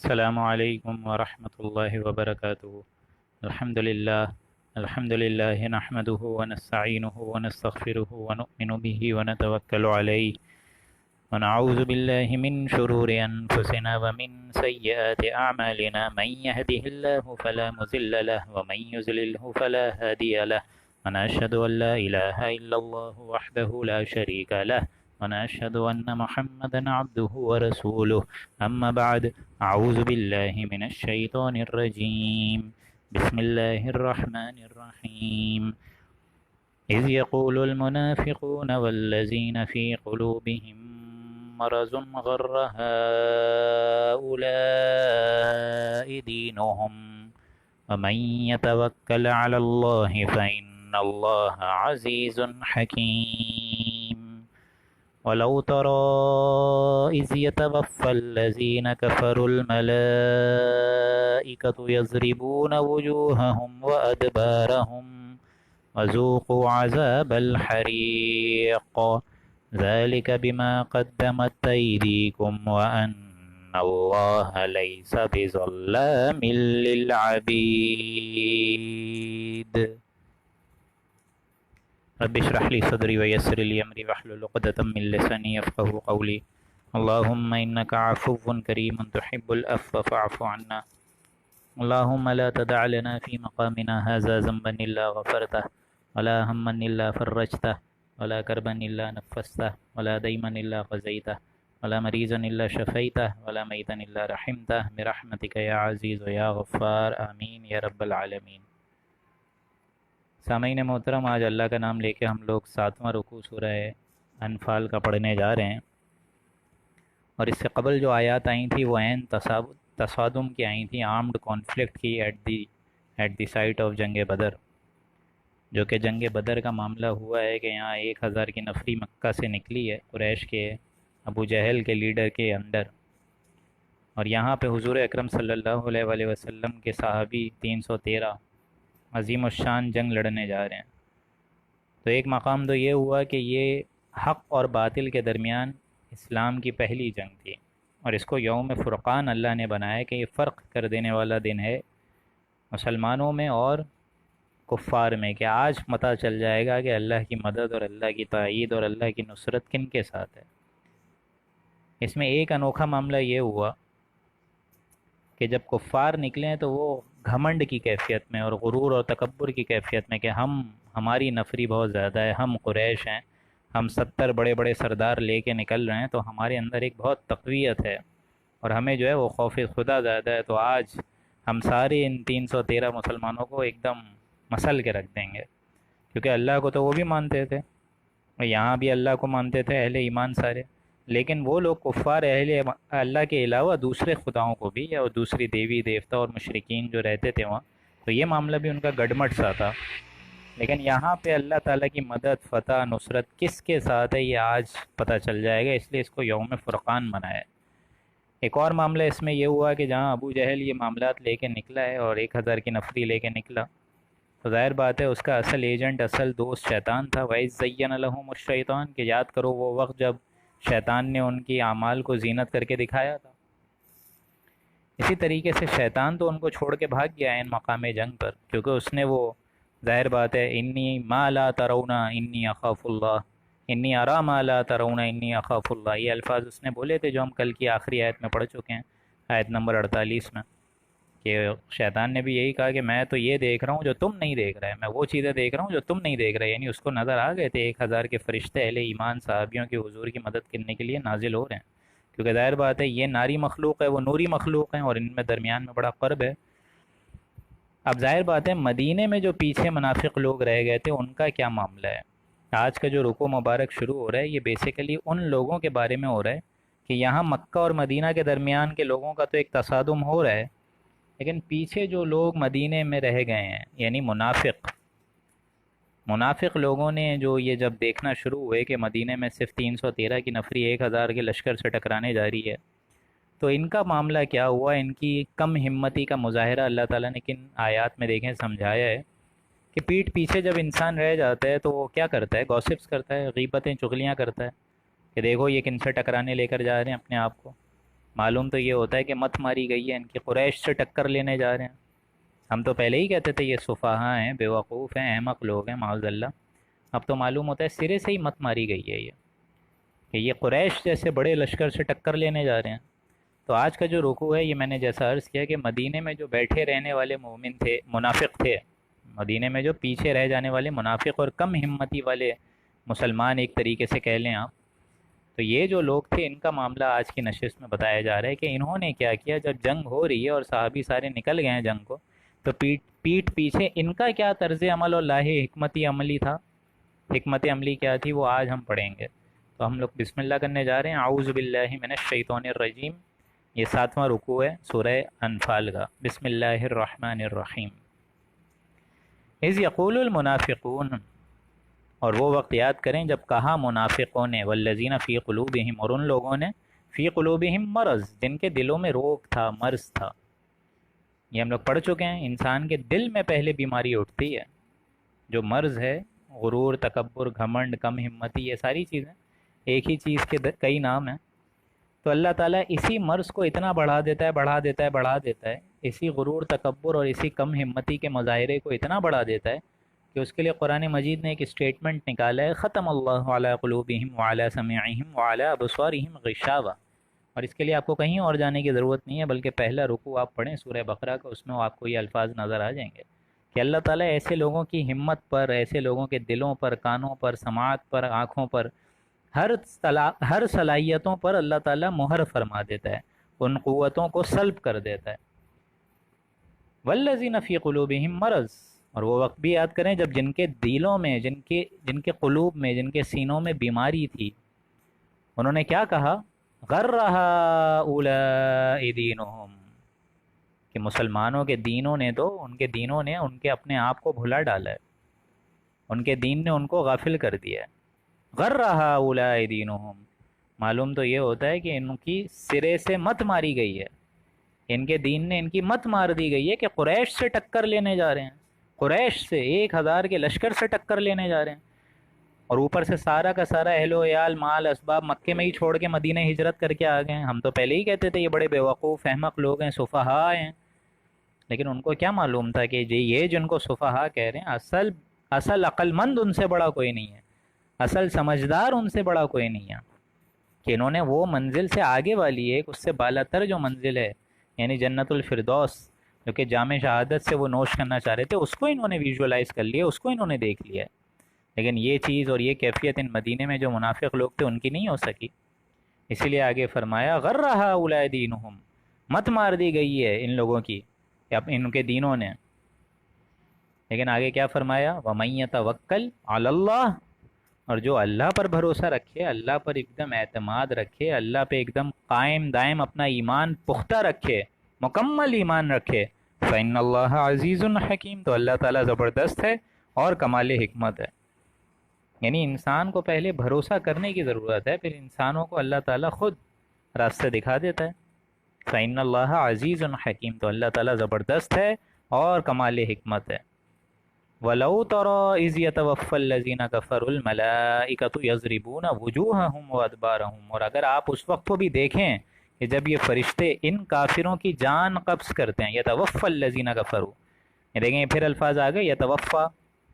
السلام علیکم ورحمۃ اللہ وبرکاتہ۔ الحمد للہ نحمده ونستعینه ونستغفره ونؤمن به ونتوکل علیہ ونعوذ باللہ من شرور انفسنا ومن سیئات اعمالنا من يهده الله فلا مضل له ومن يضلله فلا هادي له ونشهد ان لا اله الا الله وحده لا شريك له ونشهد ان محمدا عبده ورسوله اما بعد اعوذ باللہ من الشیطان الرجیم بسم اللہ الرحمن الرحیم اذ يقول المنافقون والذین فی قلوبهم مرض غر هؤلاء دینهم ومن يتوکل علی اللہ فإن اللہ عزیز حکیم ولو ترى إذ يتوفى الذين كفروا الملائكة يضربون وجوههم وأدبارهم وذوقوا عذاب الحريق ذلك بما قدمت أيديكم وأن الله ليس بظلام للعبيد رب اشرح لي صدري ويسر لي امري واحلل عقدة من لساني يفقهوا قولي اللهم انك عفو كريم تحب العفو فاعف عنا اللهم لا تدع لنا في مقامنا هذا ذنبا الا غفرته ولا هما الا فرجته ولا كربا الا نفسته ولا ديما الا قضيته ولا مريضا الا شفيته ولا ميتا الا رحمته برحمتك يا عزيز ويا غفار آمين يا رب العالمين۔ سامعین محترم، آج اللہ کا نام لے کے ہم لوگ 7واں رکوع سورہ انفال کا پڑھنے جا رہے ہیں، اور اس سے قبل جو آیات آئیں تھیں وہ عین تصادم کی آئیں تھیں، آرمڈ کانفلکٹ کی ایٹ دی سائٹ آف جنگ بدر، جو کہ جنگ بدر کا معاملہ ہوا ہے کہ یہاں 1000 کی نفری مکہ سے نکلی ہے قریش کے ابو جہل کے لیڈر کے انڈر، اور یہاں پہ حضور اکرم صلی اللہ علیہ وسلم کے صحابی 313 عظیم الشان جنگ لڑنے جا رہے ہیں۔ تو ایک مقام تو یہ ہوا کہ یہ حق اور باطل کے درمیان اسلام کی پہلی جنگ تھی، اور اس کو یوم فرقان اللہ نے بنایا کہ یہ فرق کر دینے والا دن ہے مسلمانوں میں اور کفار میں، کہ آج پتہ چل جائے گا کہ اللہ کی مدد اور اللہ کی تائید اور اللہ کی نصرت کن کے ساتھ ہے۔ اس میں ایک انوکھا معاملہ یہ ہوا کہ جب کفار نکلیں تو وہ گھمنڈ کی کیفیت میں اور غرور اور تکبر کی کیفیت میں کہ ہماری نفری بہت زیادہ ہے، ہم قریش ہیں، ہم 70 بڑے بڑے سردار لے کے نکل رہے ہیں، تو ہمارے اندر ایک بہت تقویت ہے اور ہمیں جو ہے وہ خوف خدا زیادہ ہے، تو آج ہم سارے ان 313 مسلمانوں کو ایک دم مسل کے رکھ دیں گے، کیونکہ اللہ کو تو وہ بھی مانتے تھے، یہاں بھی اللہ کو مانتے تھے اہل ایمان سارے، لیکن وہ لوگ کفار اہل اللہ کے علاوہ دوسرے خداؤں کو بھی یا دوسری دیوی دیوتا اور مشرکین جو رہتے تھے وہاں، تو یہ معاملہ بھی ان کا گڑمٹ سا تھا۔ لیکن یہاں پہ اللہ تعالیٰ کی مدد، فتح، نصرت کس کے ساتھ ہے یہ آج پتہ چل جائے گا، اس لیے اس کو یوم فرقان منایا ہے۔ ایک اور معاملہ اس میں یہ ہوا کہ جہاں ابو جہل یہ معاملات لے کے نکلا ہے اور 1000 کی نفری لے کے نکلا، تو ظاہر بات ہے اس کا اصل ایجنٹ، اصل دوست شیطان تھا۔ وَإِذْ زَيَّنَ لَهُمُ الشَّيْطَانُ، کہ یاد کرو وہ وقت جب شیطان نے ان کی اعمال کو زینت کر کے دکھایا تھا۔ اسی طریقے سے شیطان تو ان کو چھوڑ کے بھاگ گیا ہے ان مقام جنگ پر، کیونکہ اس نے وہ ظاہر بات ہے انی ما لا ترون انی اخاف اللہ، انی ارا ما لا ترون انی اخاف اللہ، یہ الفاظ اس نے بولے تھے جو ہم کل کی آخری آیت میں پڑھ چکے ہیں، آیت نمبر 48 میں، کہ شیطان نے بھی یہی کہا کہ میں تو یہ دیکھ رہا ہوں جو تم نہیں دیکھ رہے، میں وہ چیزیں دیکھ رہا ہوں جو تم نہیں دیکھ رہے، یعنی اس کو نظر آ گئے تھے 1000 کے فرشتے اہل ایمان صحابیوں کے حضور کی مدد کرنے کے لیے نازل ہو رہے ہیں، کیونکہ ظاہر بات ہے یہ ناری مخلوق ہے، وہ نوری مخلوق ہیں، اور ان میں درمیان میں بڑا قرب ہے۔ اب ظاہر بات ہے مدینے میں جو پیچھے منافق لوگ رہ گئے تھے ان کا کیا معاملہ ہے؟ آج کا جو رکوع مبارک شروع ہو رہا ہے یہ بیسیکلی ان لوگوں کے بارے میں ہو رہا ہے کہ یہاں مکہ اور مدینہ کے درمیان کے لوگوں کا تو ایک تصادم ہو رہا ہے، لیکن پیچھے جو لوگ مدینے میں رہ گئے ہیں، یعنی منافق لوگوں نے جو یہ جب دیکھنا شروع ہوئے کہ مدینے میں صرف 313 کی نفری 1000 کے لشکر سے ٹکرانے جا رہی ہے، تو ان کا معاملہ کیا ہوا، ان کی کم ہمتی کا مظاہرہ اللہ تعالیٰ نے کن آیات میں دیکھیں سمجھایا ہے کہ پیٹھ پیچھے جب انسان رہ جاتا ہے تو وہ کیا کرتا ہے، گوسپس کرتا ہے، غیبتیں چغلیاں کرتا ہے کہ دیکھو یہ کن سے ٹکرانے لے کر جا رہے ہیں اپنے آپ کو، معلوم تو یہ ہوتا ہے کہ مت ماری گئی ہے، ان کی قریش سے ٹکر لینے جا رہے ہیں۔ ہم تو پہلے ہی کہتے تھے یہ سفہا ہیں، بیوقوف ہیں، احمق لوگ ہیں معاذ اللہ۔ اب تو معلوم ہوتا ہے سرے سے ہی مت ماری گئی ہے یہ، کہ یہ قریش جیسے بڑے لشکر سے ٹکر لینے جا رہے ہیں۔ تو آج کا جو رکوع ہے یہ میں نے جیسا عرض کیا کہ مدینے میں جو بیٹھے رہنے والے مومن تھے، منافق تھے، مدینے میں جو پیچھے رہ جانے والے منافق اور کم ہمتی والے مسلمان ایک طریقے سے کہہ لیں آپ، تو یہ جو لوگ تھے ان کا معاملہ آج کی نشست میں بتایا جا رہا ہے کہ انہوں نے کیا کیا، جب جنگ ہو رہی ہے اور صحابی سارے نکل گئے ہیں جنگ کو، تو پیٹ پیچھے ان کا کیا طرز عمل اور لاہ حکمتی عملی تھا، حکمت عملی کیا تھی، وہ آج ہم پڑھیں گے۔ تو ہم لوگ بسم اللہ کرنے جا رہے ہیں۔ اعوذ باللہ من الشیطان الرجیم، یہ 7واں رکوع ہے سورہ انفال کا۔ بسم اللہ الرحمن الرحیم۔ اذ یقول المنافقون، اور وہ وقت یاد کریں جب کہا منافقوں نے، والذین فی قلوبہم، اور ان لوگوں نے، فی قلوبہم مرض، جن کے دلوں میں روگ تھا، مرض تھا۔ یہ ہم لوگ پڑھ چکے ہیں، انسان کے دل میں پہلے بیماری اٹھتی ہے، جو مرض ہے، غرور، تکبر، گھمنڈ، کم ہمتی، یہ ساری چیزیں ایک ہی چیز کے کئی نام ہیں۔ تو اللہ تعالیٰ اسی مرض کو اتنا بڑھا دیتا ہے، بڑھا دیتا ہے، بڑھا دیتا ہے، اسی غرور، تکبر اور اسی کم ہمتی کے مظاہرے کو اتنا بڑھا دیتا ہے کہ اس کے لیے قرآن مجید نے ایک اسٹیٹمنٹ نکالا ہے، ختم اللہ علی قلوبہم وعلی سمعہم وعلی ابصارہم غشاوہ۔ اور اس کے لیے آپ کو کہیں اور جانے کی ضرورت نہیں ہے، بلکہ پہلا رکوع آپ پڑھیں سورہ بقرہ کا، اس میں آپ کو یہ الفاظ نظر آ جائیں گے کہ اللہ تعالیٰ ایسے لوگوں کی ہمت پر، ایسے لوگوں کے دلوں پر، کانوں پر، سماعت پر، آنکھوں پر، ہر صلاحیتوں پر اللہ تعالیٰ مہر فرما دیتا ہے، ان قوتوں کو سلب کر دیتا ہے۔ والذین فی قلوبہم مرض، اور وہ وقت بھی یاد کریں جب جن کے دلوں میں، جن کے قلوب میں، جن کے سینوں میں بیماری تھی، انہوں نے کیا کہا؟ غر ہؤلاء دینہم، کہ مسلمانوں کے دینوں نے تو، ان کے دینوں نے ان کے اپنے آپ کو بھلا ڈالا ہے، ان کے دین نے ان کو غافل کر دیا ہے۔ غر ہؤلاء دینہم، معلوم تو یہ ہوتا ہے کہ ان کی سرے سے مت ماری گئی ہے، ان کے دین نے ان کی مت مار دی گئی ہے کہ قریش سے ٹکر لینے جا رہے ہیں، قریش سے 1000 کے لشکر سے ٹکر لینے جا رہے ہیں، اور اوپر سے سارا کا سارا اہل و عیال، مال، اسباب مکے میں ہی چھوڑ کے مدینہ ہجرت کر کے آ گئے ہیں۔ ہم تو پہلے ہی کہتے تھے یہ بڑے بیوقوف احمق لوگ ہیں، سفہا ہیں، لیکن ان کو کیا معلوم تھا کہ یہ جن کو سفہا کہہ رہے ہیں، اصل عقل مند ان سے بڑا کوئی نہیں ہے، اصل سمجھدار ان سے بڑا کوئی نہیں ہے، کہ انہوں نے وہ منزل سے آگے والی ایک اس سے بالاتر جو منزل ہے، یعنی جنت الفردوس، جو کہ جام شہادت سے وہ نوش کرنا چاہ رہے تھے، اس کو انہوں نے ویژولائز کر لیا، اس کو انہوں نے دیکھ لیا ہے۔ لیکن یہ چیز اور یہ کیفیت ان مدینے میں جو منافق لوگ تھے ان کی نہیں ہو سکی، اسی لیے آگے فرمایا غر ہؤلاء دینہم، مت مار دی گئی ہے ان لوگوں کی، ان کے دینوں نے۔ لیکن آگے کیا فرمایا؟ وَمَن يَتَوَکَّلْ عَلَى اللَّهِ، اور جو اللہ پر بھروسہ رکھے، اللہ پر ایک دم اعتماد رکھے، اللہ پہ ایک دم قائم دائم اپنا ایمان پختہ رکھے، مکمل ایمان رکھے، فَإِنَّ اللَّهَ عَزِيزٌ حَكِيمٌ، تو اللہ تعالیٰ زبردست ہے اور کمال حکمت ہے۔ یعنی انسان کو پہلے بھروسہ کرنے کی ضرورت ہے، پھر انسانوں کو اللہ تعالیٰ خود راستہ دکھا دیتا ہے۔ فَإِنَّ اللَّهَ عَزِيزٌ حَكِيمٌ، تو اللہ تعالیٰ زبردست ہے اور کمال حکمت ہے۔ وَلَوْ تَرَىٰ إِذْ يَتَوَفَّى الَّذِينَ كَفَرُوا الْمَلَائِكَةُ يَضْرِبُونَ وُجُوهَهُمْ وَأَدْبَارَهُمْ، اور اگر آپ اس وقت کو بھی دیکھیں کہ جب یہ فرشتے ان کافروں کی جان قبض کرتے ہیں، يَتَوَفَّى الَّذِينَ كَفَرُوا، یہ دیکھیں پھر الفاظ آ گئے، يَتَوَفَّى،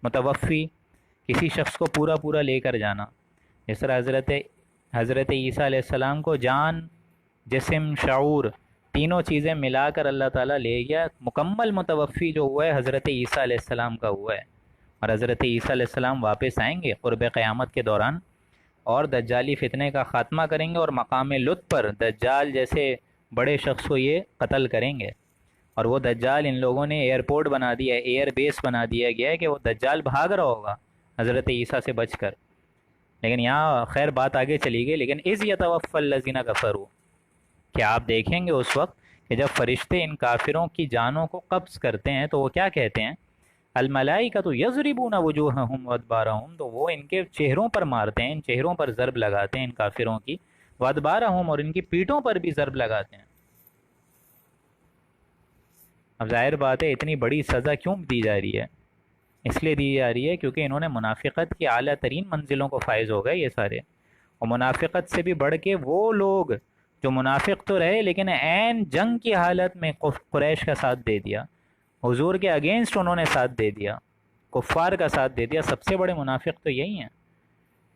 متوفی، کسی شخص کو پورا پورا لے کر جانا، جس طرح حضرت عیسیٰ علیہ السلام کو جان، جسم، شعور، تینوں چیزیں ملا کر اللہ تعالیٰ لے گیا، مکمل متوفی جو ہوا ہے حضرت عیسیٰ علیہ السلام کا ہوا ہے، اور حضرت عیسیٰ علیہ السلام واپس آئیں گے قرب قیامت کے دوران، اور دجالی فتنے کا خاتمہ کریں گے، اور مقام لطف پر دجال جیسے بڑے شخص کو یہ قتل کریں گے، اور وہ دجال ان لوگوں نے ایئرپورٹ بنا دیا ہے، ایئر بیس بنا دیا گیا ہے کہ وہ دجال بھاگ رہا ہوگا حضرت عیسیٰ سے بچ کر۔ لیکن یہاں خیر بات آگے چلی گئی، لیکن اذ یتوفی الذین کفروا، کہ آپ دیکھیں گے اس وقت کہ جب فرشتے ان کافروں کی جانوں کو قبض کرتے ہیں تو وہ کیا کہتے ہیں؟ الملائکۃ یضربون وجوہہم وادبارہم، تو وہ ان کے چہروں پر مارتے ہیں، ان چہروں پر ضرب لگاتے ہیں ان کافروں کی، وادبارہم، اور ان کی پیٹھوں پر بھی ضرب لگاتے ہیں۔ اب ظاہر بات ہے اتنی بڑی سزا کیوں دی جا رہی ہے؟ اس لیے دی جا رہی ہے کیونکہ انہوں نے منافقت کی اعلیٰ ترین منزلوں کو فائز ہو گئے یہ سارے، اور منافقت سے بھی بڑھ کے وہ لوگ جو منافق تو رہے لیکن عین جنگ کی حالت میں قریش کا ساتھ دے دیا، حضور کے اگینسٹ انہوں نے ساتھ دے دیا، کفار کا ساتھ دے دیا، سب سے بڑے منافق تو یہی ہیں۔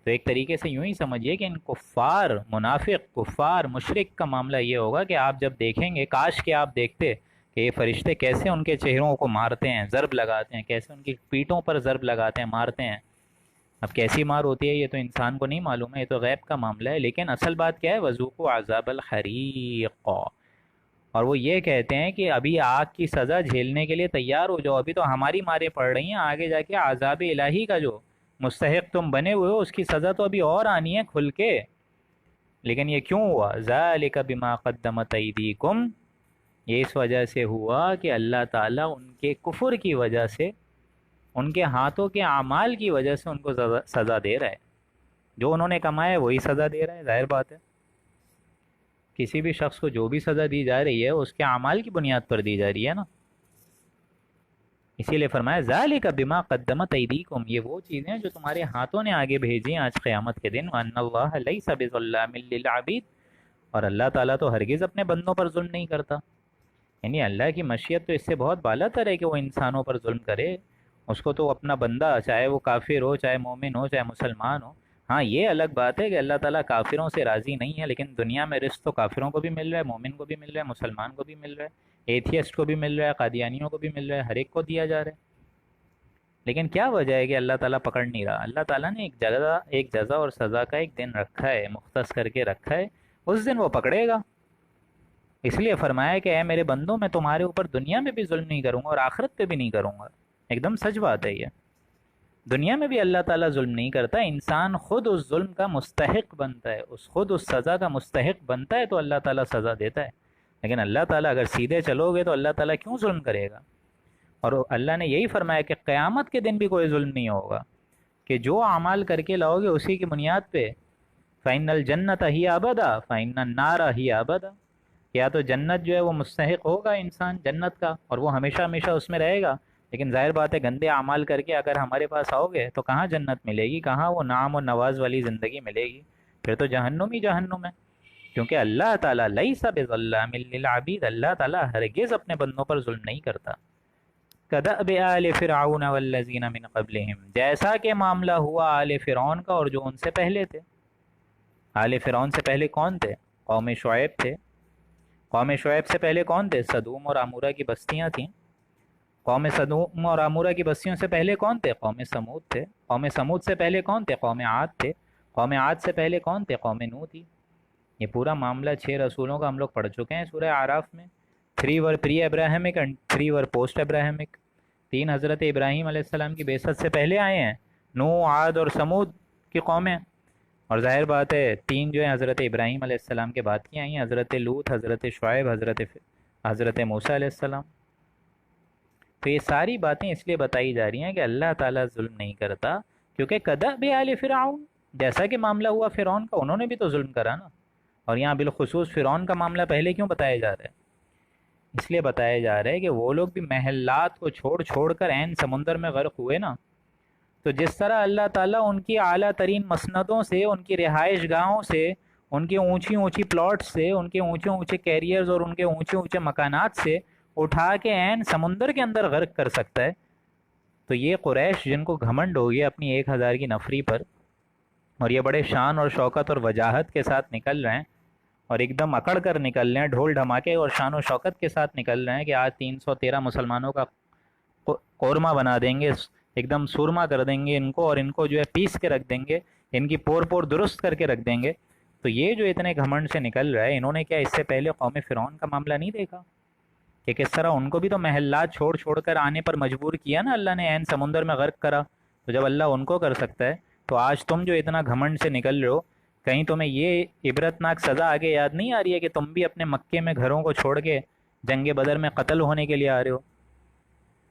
تو ایک طریقے سے یوں ہی سمجھیے کہ ان کفار، منافق، کفار، مشرک کا معاملہ یہ ہوگا کہ آپ جب دیکھیں گے، کاش کہ آپ دیکھتے کہ یہ فرشتے کیسے ان کے چہروں کو مارتے ہیں، ضرب لگاتے ہیں، کیسے ان کی پیٹھوں پر ضرب لگاتے ہیں، مارتے ہیں۔ اب کیسی مار ہوتی ہے یہ تو انسان کو نہیں معلوم ہے، یہ تو غیب کا معاملہ ہے، لیکن اصل بات کیا ہے؟ وذوقوا عذاب الحریق، اور وہ یہ کہتے ہیں کہ ابھی آگ کی سزا جھیلنے کے لیے تیار ہو جاؤ، ابھی تو ہماری ماریں پڑ رہی ہیں، آگے جا کے عذاب الہی کا جو مستحق تم بنے ہوئے ہو اس کی سزا تو ابھی اور آنی ہے کھل کے۔ لیکن یہ کیوں ہوا؟ ذالک بما قدمت ایدیکم، یہ اس وجہ سے ہوا کہ اللہ تعالیٰ ان کے کفر کی وجہ سے، ان کے ہاتھوں کے اعمال کی وجہ سے ان کو سزا دے رہا ہے۔ جو انہوں نے کمایا ہے وہی سزا دے رہا ہے، ظاہر بات ہے۔ کسی بھی شخص کو جو بھی سزا دی جا رہی ہے اس کے اعمال کی بنیاد پر دی جا رہی ہے نا۔ اسی لیے فرمایا ذالک بما قدمت ایدیکم، یہ وہ چیزیں ہیں جو تمہارے ہاتھوں نے آگے بھیجی ہیں آج قیامت کے دن۔ وان اللہ لیس بظلام للعبید، اور اللہ تعالیٰ تو ہرگز اپنے بندوں پر ظلم نہیں کرتا۔ یعنی اللہ کی مشیت تو اس سے بہت بالا تر ہے کہ وہ انسانوں پر ظلم کرے، اس کو تو اپنا بندہ، چاہے وہ کافر ہو، چاہے مومن ہو، چاہے مسلمان ہو۔ ہاں یہ الگ بات ہے کہ اللہ تعالیٰ کافروں سے راضی نہیں ہے، لیکن دنیا میں رزق تو کافروں کو بھی مل رہا ہے، مومن کو بھی مل رہا ہے، مسلمان کو بھی مل رہا ہے، ایتھیسٹ کو بھی مل رہا ہے، قادیانیوں کو بھی مل رہا ہے، ہر ایک کو دیا جا رہا ہے۔ لیکن کیا وجہ ہے کہ اللہ تعالیٰ پکڑ نہیں رہا؟ اللہ تعالیٰ نے ایک جزا اور سزا کا ایک دن رکھا ہے، مختص کر کے رکھا ہے، اس دن وہ پکڑے گا۔ اس لیے فرمایا کہ اے میرے بندوں، میں تمہارے اوپر دنیا میں بھی ظلم نہیں کروں گا اور آخرت پہ بھی نہیں کروں گا۔ ایک دم سچ بات ہے یہ۔ دنیا میں بھی اللہ تعالیٰ ظلم نہیں کرتا، انسان خود اس ظلم کا مستحق بنتا ہے، خود اس سزا کا مستحق بنتا ہے تو اللہ تعالیٰ سزا دیتا ہے۔ لیکن اللہ تعالیٰ اگر سیدھے چلو گے تو اللہ تعالیٰ کیوں ظلم کرے گا؟ اور اللہ نے یہی فرمایا کہ قیامت کے دن بھی کوئی ظلم نہیں ہوگا، کہ جو اعمال کر کے لاؤ گے اسی کی بنیاد پہ۔ فَإِنَّ الْجَنَّةَ هِيَ أَبَدًا فَإِنَّ النَّارَ هِيَ أَبَدًا، یا تو جنت جو ہے وہ مستحق ہوگا انسان جنت کا اور وہ ہمیشہ ہمیشہ اس میں رہے گا، لیکن ظاہر بات ہے گندے اعمال کر کے اگر ہمارے پاس آؤ گے تو کہاں جنت ملے گی، کہاں وہ نعم و نواز والی زندگی ملے گی؟ پھر تو جہنم ہی جہنم ہے، کیونکہ اللہ تعالیٰ لیس بظلام للعبید، اللہ تعالیٰ ہرگز اپنے بندوں پر ظلم نہیں کرتا۔ کدأب آل فرعون والذین من قبلہم، جیسا کہ معاملہ ہوا آل فرعون کا اور جو ان سے پہلے تھے۔ آل فرعون سے پہلے کون تھے؟ قوم شعیب تھے۔ قوم شعیب سے پہلے کون تھے؟ سدوم اور عمورہ کی بستیاں تھیں۔ قوم سدوم اور عمورہ کی بستیوں سے پہلے کون تھے؟ قوم سمود تھے۔ قوم سمود سے پہلے کون تھے؟ قوم عاد تھے۔ قوم عاد سے پہلے کون تھے؟ قوم نوح تھی۔ یہ پورا معاملہ 6 رسولوں کا ہم لوگ پڑھ چکے ہیں سورہ اعراف میں۔ 3 were pre Abrahamic and 3 were post Abrahamic. 3 حضرت ابراہیم علیہ السلام کی بعثت سے پہلے آئے ہیں، نوح، عاد اور سمود کی قومیں، اور ظاہر بات ہے 3 جو ہیں حضرت ابراہیم علیہ السلام کے بعد کی آئی ہیں، حضرت لوط، حضرت شعیب، حضرت موسیٰ علیہ السلام۔ تو یہ ساری باتیں اس لیے بتائی جا رہی ہیں کہ اللہ تعالیٰ ظلم نہیں کرتا، کیونکہ کدأب آل فرعون، جیسا کہ معاملہ ہوا فرعون کا، انہوں نے بھی تو ظلم کرا نا۔ اور یہاں بالخصوص فرعون کا معاملہ پہلے کیوں بتایا جا رہا ہے؟ اس لیے بتایا جا رہا ہے کہ وہ لوگ بھی محلات کو چھوڑ چھوڑ کر عین سمندر میں غرق ہوئے نا، تو جس طرح اللہ تعالیٰ ان کی اعلیٰ ترین مسندوں سے، ان کی رہائش گاہوں سے، ان کے اونچی اونچی پلاٹس سے، ان کے اونچے اونچے کیریئرز اور ان کے اونچے اونچے مکانات سے اٹھا کے عین سمندر کے اندر غرق کر سکتا ہے، تو یہ قریش جن کو گھمنڈ ہو گیا اپنی 1000 کی نفری پر، اور یہ بڑے شان اور شوکت اور وجاہت کے ساتھ نکل رہے ہیں، اور ایک دم اکڑ کر نکل رہے ہیں، ڈھول دھماکے اور شان و شوکت کے ساتھ نکل رہے ہیں کہ آج 313 مسلمانوں کا قورمہ بنا دیں گے، ایک دم سورما کر دیں گے ان کو، اور ان کو جو ہے پیس کے رکھ دیں گے، ان کی پور پور درست کر کے رکھ دیں گے۔ تو یہ جو اتنے گھمنڈ سے نکل رہا ہے، انہوں نے کیا اس سے پہلے قوم فرعون کا معاملہ نہیں دیکھا کہ کس طرح ان کو بھی تو محلات چھوڑ چھوڑ کر آنے پر مجبور کیا نا اللہ نے، عین سمندر میں غرق کرا؟ تو جب اللہ ان کو کر سکتا ہے تو آج تم جو اتنا گھمنڈ سے نکل رہے ہو، کہیں تمہیں یہ عبرتناک سزا آگے یاد نہیں آ رہی ہے کہ تم بھی اپنے مکے میں گھروں کو چھوڑ کے جنگ بدر میں قتل ہونے کے لیے آ رہے ہو؟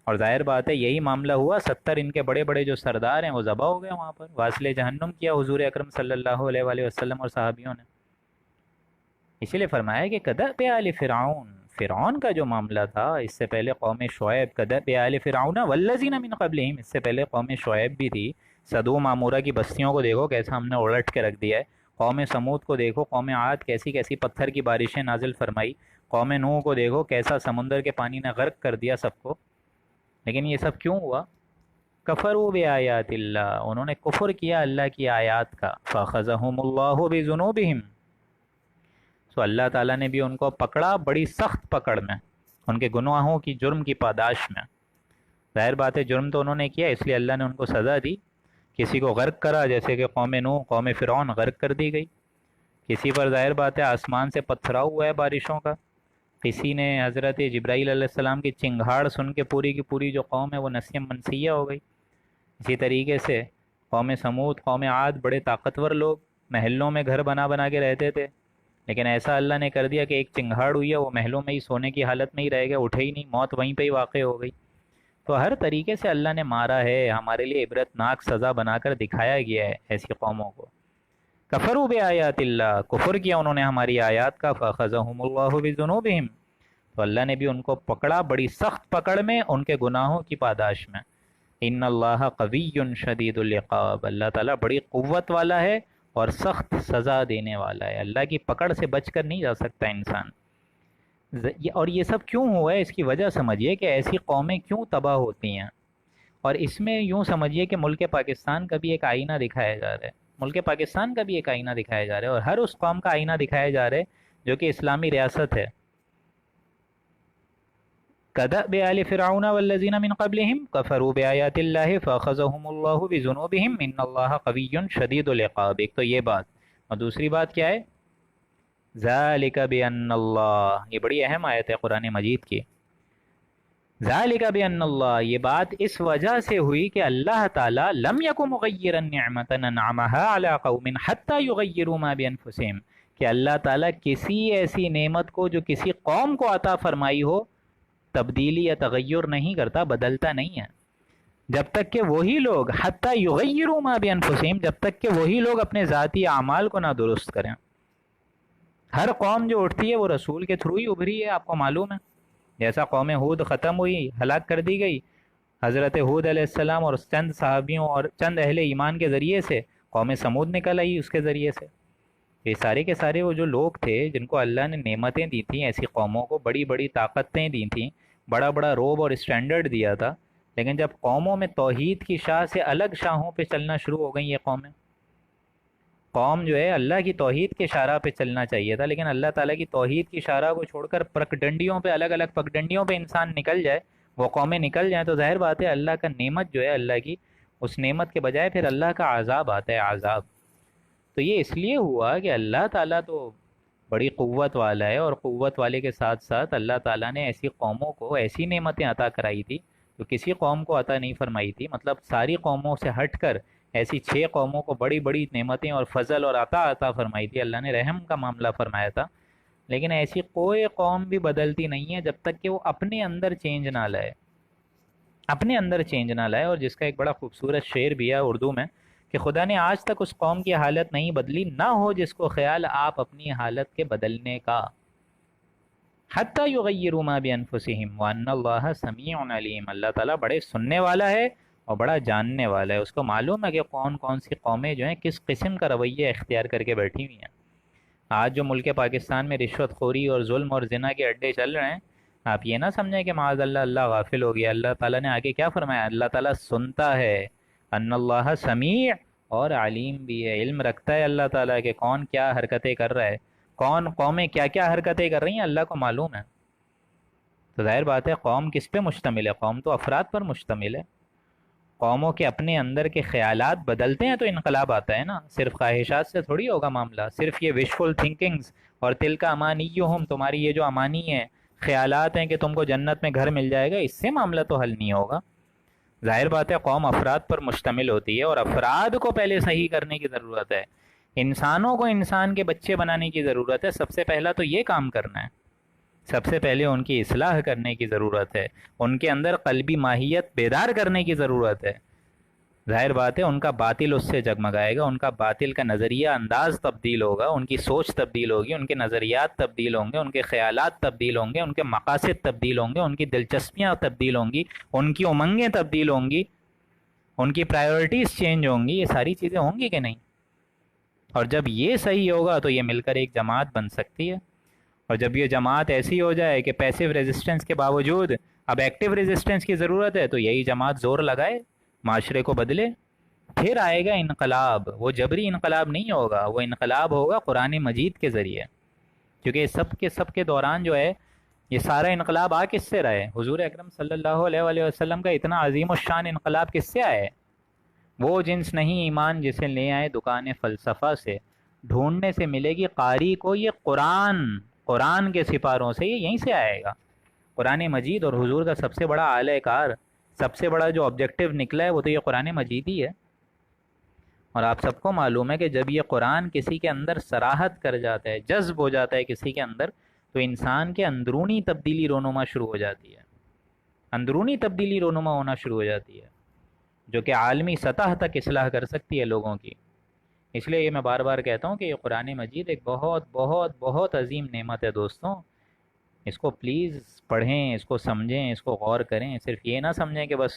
اور ظاہر بات ہے یہی معاملہ ہوا، 70 ان کے بڑے بڑے جو سردار ہیں وہ ذبح ہو گئے، وہاں پر واصل جہنم کیا حضور اکرم صلی اللہ علیہ وآلہ وسلم اور صحابیوں نے۔ اسی لیے فرمایا کہ کدأب آل فرعون، فرعون کا جو معاملہ تھا اس سے پہلے قوم شعیب، کدأب آل فرعون والذین من قبلہم، اس سے پہلے قوم شعیب بھی تھی۔ سدوم عمورہ کی بستیوں کو دیکھو کیسا ہم نے الٹ کے رکھ دیا ہے، قوم سمود کو دیکھو، قوم عاد کیسی کیسی پتھر کی بارشیں نازل فرمائی، قوم نوح کو دیکھو کیسا سمندر کے پانی نے غرق کر دیا سب کو. لیکن یہ سب کیوں ہوا؟ کفروا بآیات اللہ، انہوں نے کفر کیا اللہ کی آیات کا. فاخذہم اللہ بذنوبہم، سو اللہ تعالیٰ نے بھی ان کو پکڑا بڑی سخت پکڑ میں، ان کے گناہوں کی جرم کی پاداش میں. ظاہر بات ہے جرم تو انہوں نے کیا، اس لیے اللہ نے ان کو سزا دی. کسی کو غرق کرا، جیسے کہ قوم نوح، قوم فرعون غرق کر دی گئی. کسی پر ظاہر بات ہے آسمان سے پتھراؤ ہوا ہے بارشوں کا. کسی نے حضرت جبرائیل علیہ السلام کی چنگھاڑ سن کے پوری کی پوری جو قوم ہے وہ نسیم منسیہ ہو گئی. اسی طریقے سے قوم سمود، قوم عاد بڑے طاقتور لوگ، محلوں میں گھر بنا بنا کے رہتے تھے، لیکن ایسا اللہ نے کر دیا کہ ایک چنگھاڑ ہوئی ہے، وہ محلوں میں ہی سونے کی حالت میں ہی رہ گئے، اٹھے ہی نہیں، موت وہیں پہ ہی واقع ہو گئی. تو ہر طریقے سے اللہ نے مارا ہے، ہمارے لیے عبرت ناک سزا بنا کر دکھایا گیا ہے ایسی قوموں کو. کفروا بآیات اللہ، کفر کیا انہوں نے ہماری آیات کا. فاخذہم اللہ بذنوبہم، تو اللہ نے بھی ان کو پکڑا بڑی سخت پکڑ میں ان کے گناہوں کی پاداش میں. ان اللہ قوی شدید العقاب، اللہ تعالیٰ بڑی قوت والا ہے اور سخت سزا دینے والا ہے. اللہ کی پکڑ سے بچ کر نہیں جا سکتا انسان. اور یہ سب کیوں ہوا ہے، اس کی وجہ سمجھیے کہ ایسی قومیں کیوں تباہ ہوتی ہیں. اور اس میں یوں سمجھیے کہ ملک پاکستان کا بھی ایک آئینہ دکھایا جا رہا ہے، ملک پاکستان کا بھی ایک آئینہ دکھایا جا رہا ہے، اور ہر اس قوم کا آئینہ دکھایا جا رہا ہے جو کہ اسلامی ریاست ہے. كدأب آل فرعون والذین من قبلهم کفروا بآیات اللہ فاخذهم اللہ بذنوبہم ان اللہ قوی شدید العقاب. ایک تو یہ بات، اور دوسری بات کیا ہے؟ ذالک بأن اللہ، یہ بڑی اہم آیت ہے قرآن مجید کی. ذالک بأن اللہ، یہ بات اس وجہ سے ہوئی کہ اللہ تعالیٰ لم یک مغیرا نعمتا انعمها علی قوم حتی یغیروا ما بانفسہم، کہ اللہ تعالیٰ کسی ایسی نعمت کو جو کسی قوم کو عطا فرمائی ہو تبدیلی یا تغیر نہیں کرتا، بدلتا نہیں ہے، جب تک کہ وہی لوگ حتی یغیروا ما بانفسہم، جب تک کہ وہی لوگ اپنے ذاتی اعمال کو نہ درست کریں. ہر قوم جو اٹھتی ہے وہ رسول کے تھرو ہی ابھری ہے، آپ کو معلوم ہے. جیسا قوم ہود ختم ہوئی، ہلاک کر دی گئی، حضرت ہود علیہ السلام اور چند صحابیوں اور چند اہل ایمان کے ذریعے سے قوم سمود نکل آئی اس کے ذریعے سے. یہ سارے کے سارے وہ جو لوگ تھے جن کو اللہ نے نعمتیں دی تھیں، ایسی قوموں کو بڑی بڑی طاقتیں دی تھیں، بڑا بڑا روب اور اسٹینڈرڈ دیا تھا، لیکن جب قوموں میں توحید کی شاہ سے الگ شاہوں پہ چلنا شروع ہو گئیں یہ قومیں. قوم جو ہے اللہ کی توحید کے شاہراہ پہ چلنا چاہیے تھا، لیکن اللہ تعالیٰ کی توحید کی شاہراہ کو چھوڑ کر پگڈنڈیوں پہ، الگ الگ پگڈنڈیوں پہ انسان نکل جائے، وہ قومیں نکل جائیں، تو ظاہر بات ہے اللہ کا نعمت جو ہے، اللہ کی اس نعمت کے بجائے پھر اللہ کا عذاب آتا ہے، عذاب. تو یہ اس لیے ہوا کہ اللہ تعالیٰ تو بڑی قوت والا ہے، اور قوت والے کے ساتھ ساتھ اللہ تعالیٰ نے ایسی قوموں کو ایسی نعمتیں عطا کرائی تھی جو کسی قوم کو عطا نہیں فرمائی تھی. مطلب ساری قوموں سے ہٹ کر ایسی 6 قوموں کو بڑی بڑی نعمتیں اور فضل اور عطا فرمائی تھی، اللہ نے رحم کا معاملہ فرمایا تھا. لیکن ایسی کوئی قوم بھی بدلتی نہیں ہے جب تک کہ وہ اپنے اندر چینج نہ لائے، اپنے اندر چینج نہ لائے. اور جس کا ایک بڑا خوبصورت شعر بھی ہے اردو میں کہ خدا نے آج تک اس قوم کی حالت نہیں بدلی، نہ ہو جس کو خیال آپ اپنی حالت کے بدلنے کا. حتی یغیروا ما بانفسہم وان اللہ سمیع علیم، اللہ تعالیٰ بڑے سننے والا ہے اور بڑا جاننے والا ہے. اس کو معلوم ہے کہ کون کون سی قومیں جو ہیں کس قسم کا رویہ اختیار کر کے بیٹھی ہوئی ہیں. آج جو ملک پاکستان میں رشوت خوری اور ظلم اور زنا کے اڈے چل رہے ہیں، آپ یہ نہ سمجھیں کہ معاذ اللہ اللہ غافل ہو گیا. اللہ تعالیٰ نے آگے کیا فرمایا؟ اللہ تعالیٰ سنتا ہے، ان اللہ سمیع، اور علیم بھی ہے، علم رکھتا ہے اللہ تعالیٰ کہ کون کیا حرکتیں کر رہا ہے، کون قومیں کیا کیا حرکتیں کر رہی ہیں، اللہ کو معلوم ہے. تو ظاہر بات ہے قوم کس پہ مشتمل ہے؟ قوم تو افراد پر مشتمل ہے. قوموں کے اپنے اندر کے خیالات بدلتے ہیں تو انقلاب آتا ہے نا، صرف خواہشات سے تھوڑی ہوگا معاملہ. صرف یہ وشفل تھنکنگز اور تلک امانیہم، تمہاری یہ جو امانی ہیں، خیالات ہیں کہ تم کو جنت میں گھر مل جائے گا، اس سے معاملہ تو حل نہیں ہوگا. ظاہر بات ہے قوم افراد پر مشتمل ہوتی ہے، اور افراد کو پہلے صحیح کرنے کی ضرورت ہے. انسانوں کو انسان کے بچے بنانے کی ضرورت ہے. سب سے پہلا تو یہ کام کرنا ہے، سب سے پہلے ان کی اصلاح کرنے کی ضرورت ہے، ان کے اندر قلبی ماہیت بیدار کرنے کی ضرورت ہے. ظاہر بات ہے ان کا باطل اس سے جگمگائے گا، ان کا باطل کا نظریہ انداز تبدیل ہوگا، ان کی سوچ تبدیل ہوگی، ان کے نظریات تبدیل ہوں گے، ان کے خیالات تبدیل ہوں گے، ان کے مقاصد تبدیل ہوں گے، ان کی دلچسپیاں تبدیل ہوں گی، ان کی امنگیں تبدیل ہوں گی، ان کی پرائیورٹیز چینج ہوں گی. یہ ساری چیزیں ہوں گی کہ نہیں؟ اور جب یہ صحیح ہوگا تو یہ مل کر ایک جماعت بن سکتی ہے. اور جب یہ جماعت ایسی ہو جائے کہ پیسیو ریزسٹنس کے باوجود اب ایکٹیو ریزسٹنس کی ضرورت ہے، تو یہی جماعت زور لگائے، معاشرے کو بدلے، پھر آئے گا انقلاب. وہ جبری انقلاب نہیں ہوگا، وہ انقلاب ہوگا قرآن مجید کے ذریعے. کیونکہ سب کے دوران جو ہے یہ سارا انقلاب آ کس سے رہا ہے؟ حضور اکرم صلی اللہ علیہ وآلہ وسلم کا اتنا عظیم الشان انقلاب کس سے آئے؟ وہ جنس نہیں ایمان جسے لے آئے دکان فلسفہ سے، ڈھونڈنے سے ملے گی قاری کو یہ قرآن کے سپاروں سے، یہ یہیں سے آئے گا. قرآن مجید اور حضور کا سب سے بڑا اعلی کار، سب سے بڑا جو آبجیکٹیو نکلا ہے وہ تو یہ قرآن مجید ہی ہے. اور آپ سب کو معلوم ہے کہ جب یہ قرآن کسی کے اندر صراحت کر جاتا ہے، جذب ہو جاتا ہے کسی کے اندر، تو انسان کے اندرونی تبدیلی رونما شروع ہو جاتی ہے، اندرونی تبدیلی رونما ہونا شروع ہو جاتی ہے، جو کہ عالمی سطح تک اصلاح کر سکتی ہے لوگوں کی. اس لیے یہ میں بار بار کہتا ہوں کہ یہ قرآن مجید ایک بہت بہت بہت عظیم نعمت ہے دوستوں. اس کو پلیز پڑھیں، اس کو سمجھیں، اس کو غور کریں. صرف یہ نہ سمجھیں کہ بس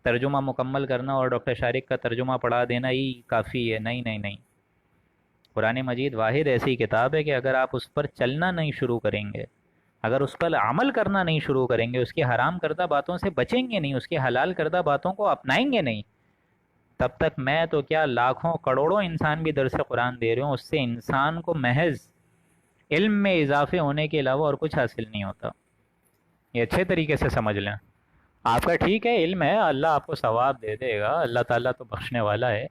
ترجمہ مکمل کرنا اور ڈاکٹر شارق کا ترجمہ پڑھا دینا ہی کافی ہے. نہیں نہیں نہیں، قرآن مجید واحد ایسی کتاب ہے کہ اگر آپ اس پر چلنا نہیں شروع کریں گے، اگر اس پر عمل کرنا نہیں شروع کریں گے، اس کی حرام کردہ باتوں سے بچیں گے نہیں، اس کی حلال کردہ باتوں کو اپنائیں گے نہیں، تب تک میں تو کیا لاکھوں کروڑوں انسان بھی درس قرآن دے رہے ہوں، اس سے انسان کو محض علم میں اضافے ہونے کے علاوہ اور کچھ حاصل نہیں ہوتا. یہ اچھے طریقے سے سمجھ لیں. آپ کا ٹھیک ہے علم ہے، اللہ آپ کو ثواب دے دے گا، اللہ تعالیٰ تو بخشنے والا ہے.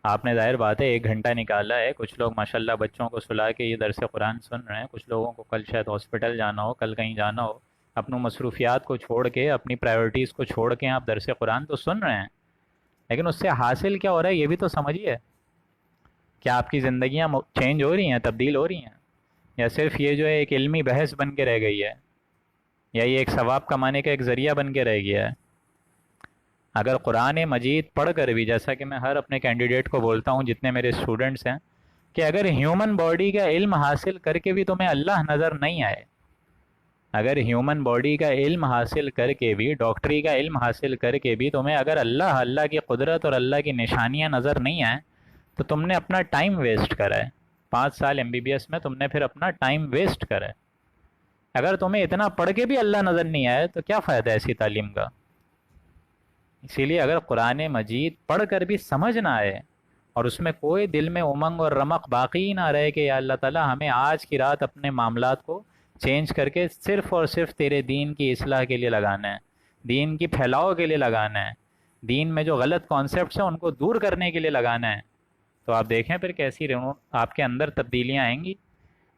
آپ نے ظاہر بات ہے 1 گھنٹہ نکالا ہے، کچھ لوگ ماشاءاللہ بچوں کو سلا کے یہ درس قرآن سن رہے ہیں، کچھ لوگوں کو کل شاید ہاسپٹل جانا ہو، کل کہیں جانا ہو، اپنی مصروفیات کو چھوڑ کے، اپنی پرائیورٹیز کو چھوڑ کے آپ درس قرآن تو سن رہے ہیں، لیکن اس سے حاصل کیا ہو رہا ہے یہ بھی تو سمجھیے. کیا آپ کی زندگیاں چینج ہو رہی ہیں، تبدیل ہو رہی ہیں، یا صرف یہ جو ہے ایک علمی بحث بن کے رہ گئی ہے، یا یہ ایک ثواب کمانے کا ایک ذریعہ بن کے رہ گیا ہے؟ اگر قرآن مجید پڑھ کر بھی، جیسا کہ میں ہر اپنے کینڈیڈیٹ کو بولتا ہوں جتنے میرے اسٹوڈنٹس ہیں، کہ اگر ہیومن باڈی کا علم حاصل کر کے بھی تمہیں اللہ نظر نہیں آئے، اگر ہیومن باڈی کا علم حاصل کر کے بھی، ڈاکٹری کا علم حاصل کر کے بھی تمہیں اگر اللہ کی قدرت اور اللہ کی نشانیاں نظر نہیں آئیں، تو تم نے اپنا ٹائم ویسٹ کرا ہے. 5 سال MBBS میں تم نے پھر اپنا ٹائم ویسٹ کرا ہے. اگر تمہیں اتنا پڑھ کے بھی اللہ نظر نہیں آئے تو کیا فائدہ ایسی تعلیم کا؟ اسی لیے اگر قرآن مجید پڑھ کر بھی سمجھ نہ آئے اور اس میں کوئی دل میں امنگ اور رمق باقی نہ رہے کہ یا اللہ تعالیٰ ہمیں آج کی رات اپنے معاملات کو چینج کر کے صرف اور صرف تیرے دین کی اصلاح کے لیے لگانا ہے، دین کی پھیلاؤ کے لیے لگانا ہے، دین میں جو غلط کانسیپٹس ہیں ان کو دور کرنے کے لیے لگانا ہے، تو آپ دیکھیں پھر کیسی آپ کے اندر تبدیلیاں آئیں گی.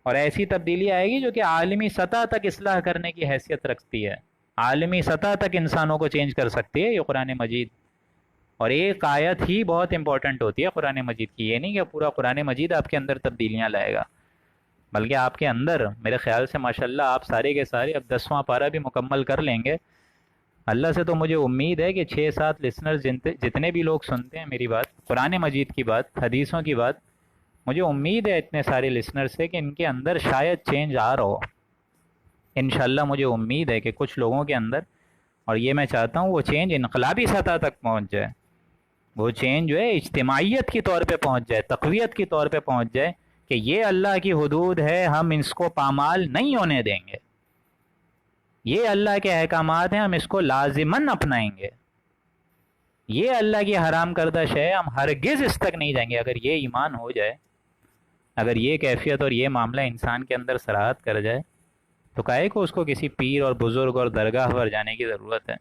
اور ایسی تبدیلی آئے گی جو کہ عالمی سطح تک اصلاح کرنے کی حیثیت رکھتی ہے، عالمی سطح تک انسانوں کو چینج کر سکتی ہے یہ قرآن مجید. اور ایک آیت ہی بہت امپورٹنٹ ہوتی ہے قرآن مجید کی. یہ نہیں کہ پورا قرآن مجید آپ کے اندر تبدیلیاں لائے گا، بلکہ آپ کے اندر میرے خیال سے ماشاءاللہ آپ سارے کے سارے اب 10واں پارہ بھی مکمل کر لیں گے. اللہ سے تو مجھے امید ہے کہ 6-7 لسنرز جتنے بھی لوگ سنتے ہیں میری بات، قرآن مجید کی بات، حدیثوں کی بات، مجھے امید ہے اتنے سارے لسنر سے کہ ان کے اندر شاید چینج آ رہا ہو. انشاءاللہ مجھے امید ہے کہ کچھ لوگوں کے اندر، اور یہ میں چاہتا ہوں وہ چینج انقلابی سطح تک پہنچ جائے، وہ چینج جو ہے اجتماعیت کی طور پہ پہنچ جائے، تقویت کی طور پہ پہنچ جائے کہ یہ اللہ کی حدود ہے، ہم اس کو پامال نہیں ہونے دیں گے، یہ اللہ کے احکامات ہیں، ہم اس کو لازماً اپنائیں گے، یہ اللہ کی حرام کردہ شے ہے، ہم ہرگز اس تک نہیں جائیں گے. اگر یہ ایمان ہو جائے، اگر یہ کیفیت اور یہ معاملہ انسان کے اندر صراحت کر جائے، تو کاہے کو اس کو کسی پیر اور بزرگ اور درگاہ پر جانے کی ضرورت ہے؟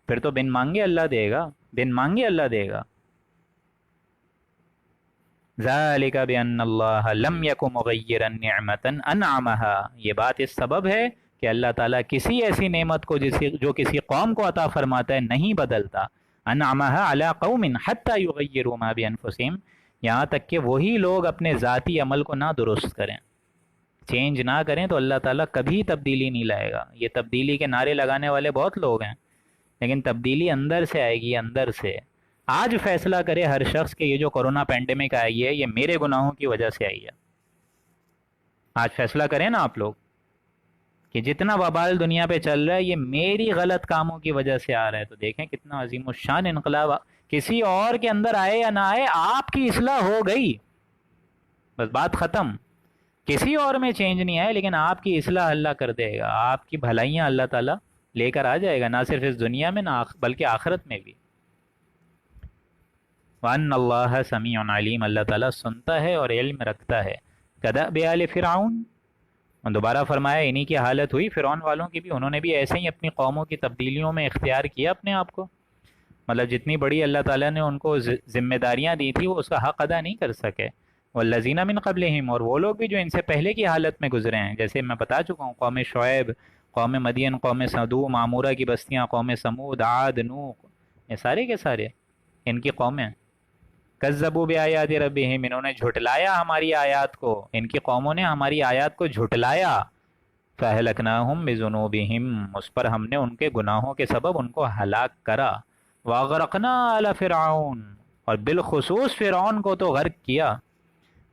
پھر تو بن مانگے اللہ دے گا، بن مانگے اللہ دے گا. ذالک بان اللہ لم یک مغیرا نعمتا انعمها، یہ بات اس سبب ہے کہ اللہ تعالیٰ کسی ایسی نعمت کو جو کسی قوم کو عطا فرماتا ہے نہیں بدلتا. انعمها علی قوم حتی یغیروا ما بانفسہم، یہاں تک کہ وہی لوگ اپنے ذاتی عمل کو نہ درست کریں، چینج نہ کریں، تو اللہ تعالیٰ کبھی تبدیلی نہیں لائے گا. یہ تبدیلی کے نعرے لگانے والے بہت لوگ ہیں، لیکن تبدیلی اندر سے آئے گی، اندر سے. آج فیصلہ کرے ہر شخص کہ یہ جو کورونا پینڈیمک آئی ہے یہ میرے گناہوں کی وجہ سے آئی ہے. آج فیصلہ کریں نا آپ لوگ کہ جتنا وبال دنیا پہ چل رہا ہے یہ میری غلط کاموں کی وجہ سے آ رہا ہے. تو دیکھیں کتنا عظیم الشان انقلاب، کسی اور کے اندر آئے یا نہ آئے آپ کی اصلاح ہو گئی. بس بات ختم. کسی اور میں چینج نہیں آئے، لیکن آپ کی اصلاح اللہ کر دے گا، آپ کی بھلائیاں اللہ تعالیٰ لے کر آ جائے گا، نہ صرف اس دنیا میں نہ بلکہ آخرت میں بھی. وَأَنَّ اللَّهَ سَمِيعٌ عَلِيمٌ، اللہ تعالیٰ سنتا ہے اور علم رکھتا ہے. كَدَأْبِ آلِ فرعون، اور دوبارہ فرمایا انہی کی حالت ہوئی فرعون والوں کی بھی، انہوں نے بھی ایسے ہی اپنی قوموں کی تبدیلیوں میں اختیار کیا اپنے آپ کو. مطلب جتنی بڑی اللہ تعالیٰ نے ان کو ذمہ داریاں دی تھی وہ اس کا حق ادا نہیں کر سکے. والذین من قبلہم، اور وہ لوگ بھی جو ان سے پہلے کی حالت میں گزرے ہیں، جیسے میں بتا چکا ہوں، قوم شعیب، قوم مدین، قوم سدوم، عامورہ کی بستیاں، قوم سمود، عاد، نوح، یہ سارے کے سارے ان کی قومیں. کذبوا بآیات ربہم، انہوں نے جھٹلایا ہماری آیات کو، ان کی قوموں نے ہماری آیات کو جھٹلایا. فَأَهْلَكْنَاهُمْ بِذُنُوبِهِمْ، اس پر ہم نے ان کے گناہوں کے سبب ان کو ہلاک کرا. وَأَغْرَقْنَا آلَ فِرْعَوْنَ، اور بالخصوص فرعون کو تو غرق کیا.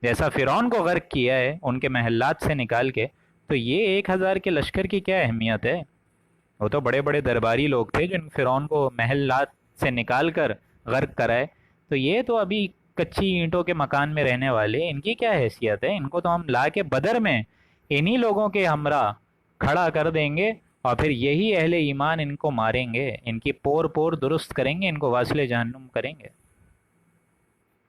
جیسا فرعون کو غرق کیا ہے ان کے محلات سے نکال کے، تو یہ 1000 کے لشکر کی کیا اہمیت ہے؟ وہ تو بڑے بڑے درباری لوگ تھے جن فرعون کو محلات سے نکال کر غرق کرائے، تو یہ تو ابھی کچی اینٹوں کے مکان میں رہنے والے، ان کی کیا حیثیت ہے؟ ان کو تو ہم لا کے بدر میں انہی لوگوں کے ہمراہ کھڑا کر دیں گے، اور پھر یہی اہل ایمان ان کو ماریں گے، ان کی پور پور درست کریں گے، ان کو واصل جہنم کریں گے.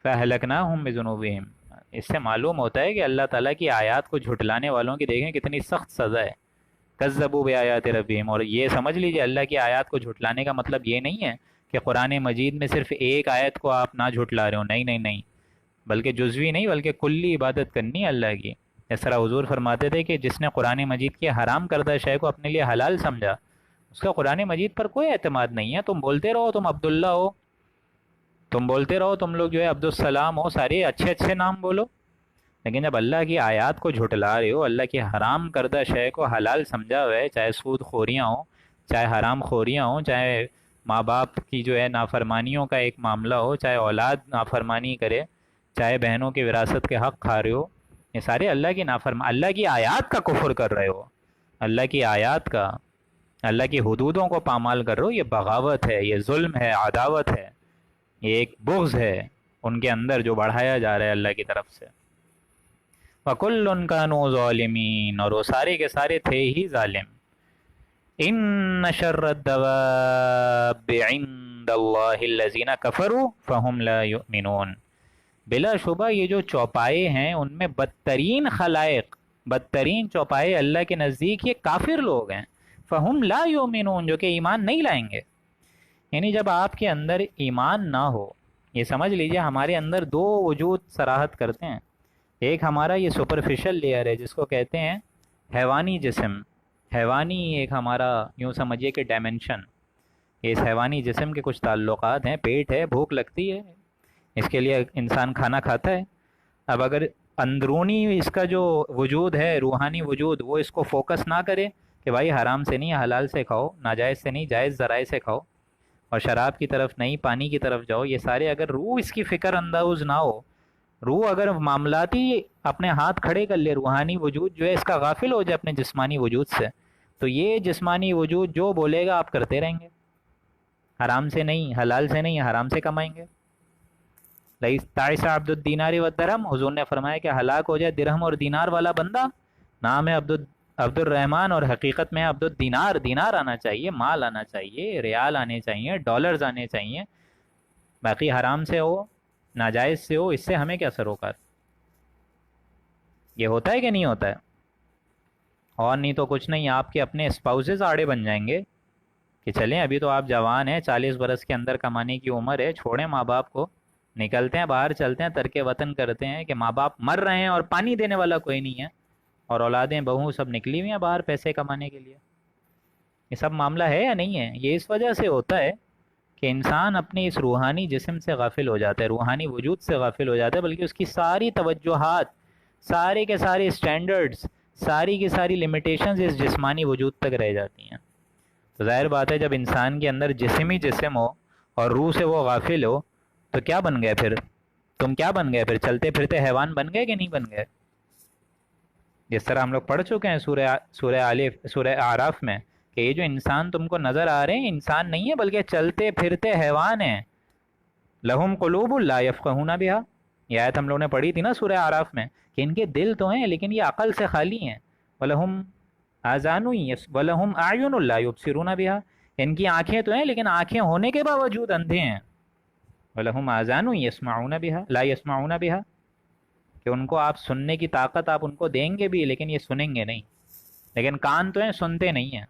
فَأَهْلَكْنَاهُمْ بِذُنُوبِهِمْ، اس سے معلوم ہوتا ہے کہ اللہ تعالیٰ کی آیات کو جھٹلانے والوں کی دیکھیں کتنی سخت سزا ہے. کذبوا بآیات ربہم، اور یہ سمجھ لیجئے اللہ کی آیات کو جھٹلانے کا مطلب یہ نہیں ہے کہ قرآن مجید میں صرف ایک آیت کو آپ نہ جھٹلا رہے ہو، نہیں نہیں نہیں، بلکہ جزوی نہیں بلکہ کلی عبادت کرنی ہے اللہ کی. اس طرح حضور فرماتے تھے کہ جس نے قرآن مجید کی حرام کردہ شے کو اپنے لیے حلال سمجھا، اس کا قرآن مجید پر کوئی اعتماد نہیں ہے. تم بولتے رہو تم عبداللہ ہو، تم بولتے رہو تم لوگ جو ہے عبدالسلام ہو، سارے اچھے اچھے نام بولو، لیکن جب اللہ کی آیات کو جھٹلا رہے ہو، اللہ کی حرام کردہ شے کو حلال سمجھا ہوا ہے، چاہے سود خوریاں ہوں، چاہے حرام خوریاں ہوں، چاہے ماں باپ کی جو ہے نافرمانیوں کا ایک معاملہ ہو، چاہے اولاد نافرمانی کرے، چاہے بہنوں کی وراثت کے حق کھا رہے ہو، یہ سارے اللہ کی اللہ کی آیات کا کفر کر رہے ہو، اللہ کی آیات کا، اللہ کی حدودوں کو پامال کر رہے ہو. یہ بغاوت ہے، یہ ظلم ہے، عداوت ہے، یہ ایک بغض ہے ان کے اندر جو بڑھایا جا رہا ہے اللہ کی طرف سے. وَكُلٌّ كَانُوا ظَالِمِينَ، اور وہ سارے کے سارے تھے ہی ظالم. إِنَّ شَرَّ الدَّوَابِّ عِندَ اللَّهِ الَّذِينَ كَفَرُوا فَهُمْ لَا يُؤْمِنُونَ، بلا شبہ یہ جو چوپائے ہیں ان میں بدترین خلائق، بدترین چوپائے اللہ کے نزدیک یہ کافر لوگ ہیں. فَهُمْ لَا يُؤْمِنُونَ، جو کہ ایمان نہیں لائیں گے. یعنی جب آپ کے اندر ایمان نہ ہو، یہ سمجھ لیجئے ہمارے اندر دو وجود صراحت کرتے ہیں. ایک ہمارا یہ سپرفیشل لیئر ہے جس کو کہتے ہیں حیوانی جسم، حیوانی ایک ہمارا یوں سمجھیے کہ ڈائمنشن. اس حیوانی جسم کے کچھ تعلقات ہیں، پیٹ ہے، بھوک لگتی ہے، اس کے لیے انسان کھانا کھاتا ہے. اب اگر اندرونی اس کا جو وجود ہے، روحانی وجود، وہ اس کو فوکس نہ کرے کہ بھائی حرام سے نہیں، حلال سے کھاؤ، ناجائز سے نہیں، جائز ذرائع سے کھاؤ، اور شراب کی طرف نہیں، پانی کی طرف جاؤ، یہ سارے اگر روح اس کی فکر انداز نہ ہو، روح اگر معاملاتی اپنے ہاتھ کھڑے کر لے، روحانی وجود جو ہے اس کا غافل ہو جائے اپنے جسمانی وجود سے، تو یہ جسمانی وجود جو بولے گا آپ کرتے رہیں گے. حرام سے نہیں، حلال سے نہیں، حرام سے کمائیں گے. تعیس عبد الدینار والدرہم، حضور نے فرمایا کہ ہلاک ہو جائے درہم اور دینار والا بندہ. نام ہے عبد الرحمن اور حقیقت میں عبد الدینار. دینار آنا چاہیے، مال آنا چاہیے، ریال آنے چاہیے، ڈالرز آنے چاہیے. باقی حرام سے ہو، ناجائز سے ہو، اس سے ہمیں کیا سروکار؟ یہ ہوتا ہے کہ نہیں ہوتا ہے؟ اور نہیں تو کچھ نہیں، آپ کے اپنے اسپاؤسز آڑے بن جائیں گے کہ چلیں ابھی تو آپ جوان ہیں، 40 برس کے اندر کمانے کی عمر ہے، چھوڑیں ماں باپ کو، نکلتے ہیں باہر، چلتے ہیں، ترک وطن کرتے ہیں. کہ ماں باپ مر رہے ہیں اور پانی دینے والا کوئی نہیں ہے، اور اولادیں بہو سب نکلی ہوئی ہیں باہر پیسے کمانے کے لیے. یہ سب معاملہ ہے یا نہیں ہے؟ یہ اس وجہ سے ہوتا ہے کہ انسان اپنے اس روحانی جسم سے غافل ہو جاتا ہے، روحانی وجود سے غافل ہو جاتا ہے، بلکہ اس کی ساری توجہات، سارے کے سارے اسٹینڈرڈز، ساری کی ساری لمیٹیشنز اس جسمانی وجود تک رہ جاتی ہیں. تو ظاہر بات ہے جب انسان کے اندر جسم ہی جسم ہو اور روح سے وہ غافل ہو تو کیا بن گئے پھر؟ تم کیا بن گئے پھر؟ چلتے پھرتے حیوان بن گئے کہ نہیں بن گئے؟ جس طرح ہم لوگ پڑھ چکے ہیں سورہ اعراف میں کہ یہ جو انسان تم کو نظر آ رہے ہیں انسان نہیں ہے بلکہ چلتے پھرتے حیوان ہیں. لہم قلوب لا یفقہون بہا، یہ آیت ہم لوگوں نے پڑھی تھی نا سورہ اعراف میں کہ ان کے دل تو ہیں لیکن یہ عقل سے خالی ہیں. وَلَهُمْ آذَانٌ وَلَهُمْ أَعْيُنٌ لَا يُبْصِرُونَ بِهَا، ان کی آنکھیں تو ہیں لیکن آنکھیں ہونے کے باوجود اندھے ہیں. وَلَهُمْ آذَانٌ يَسْمَعُونَ بِهَا لَا يَسْمَعُونَ بِهَا، کہ ان کو آپ سننے کی طاقت آپ ان کو دیں گے بھی لیکن یہ سنیں گے نہیں، لیکن کان تو ہیں سنتے نہیں ہیں.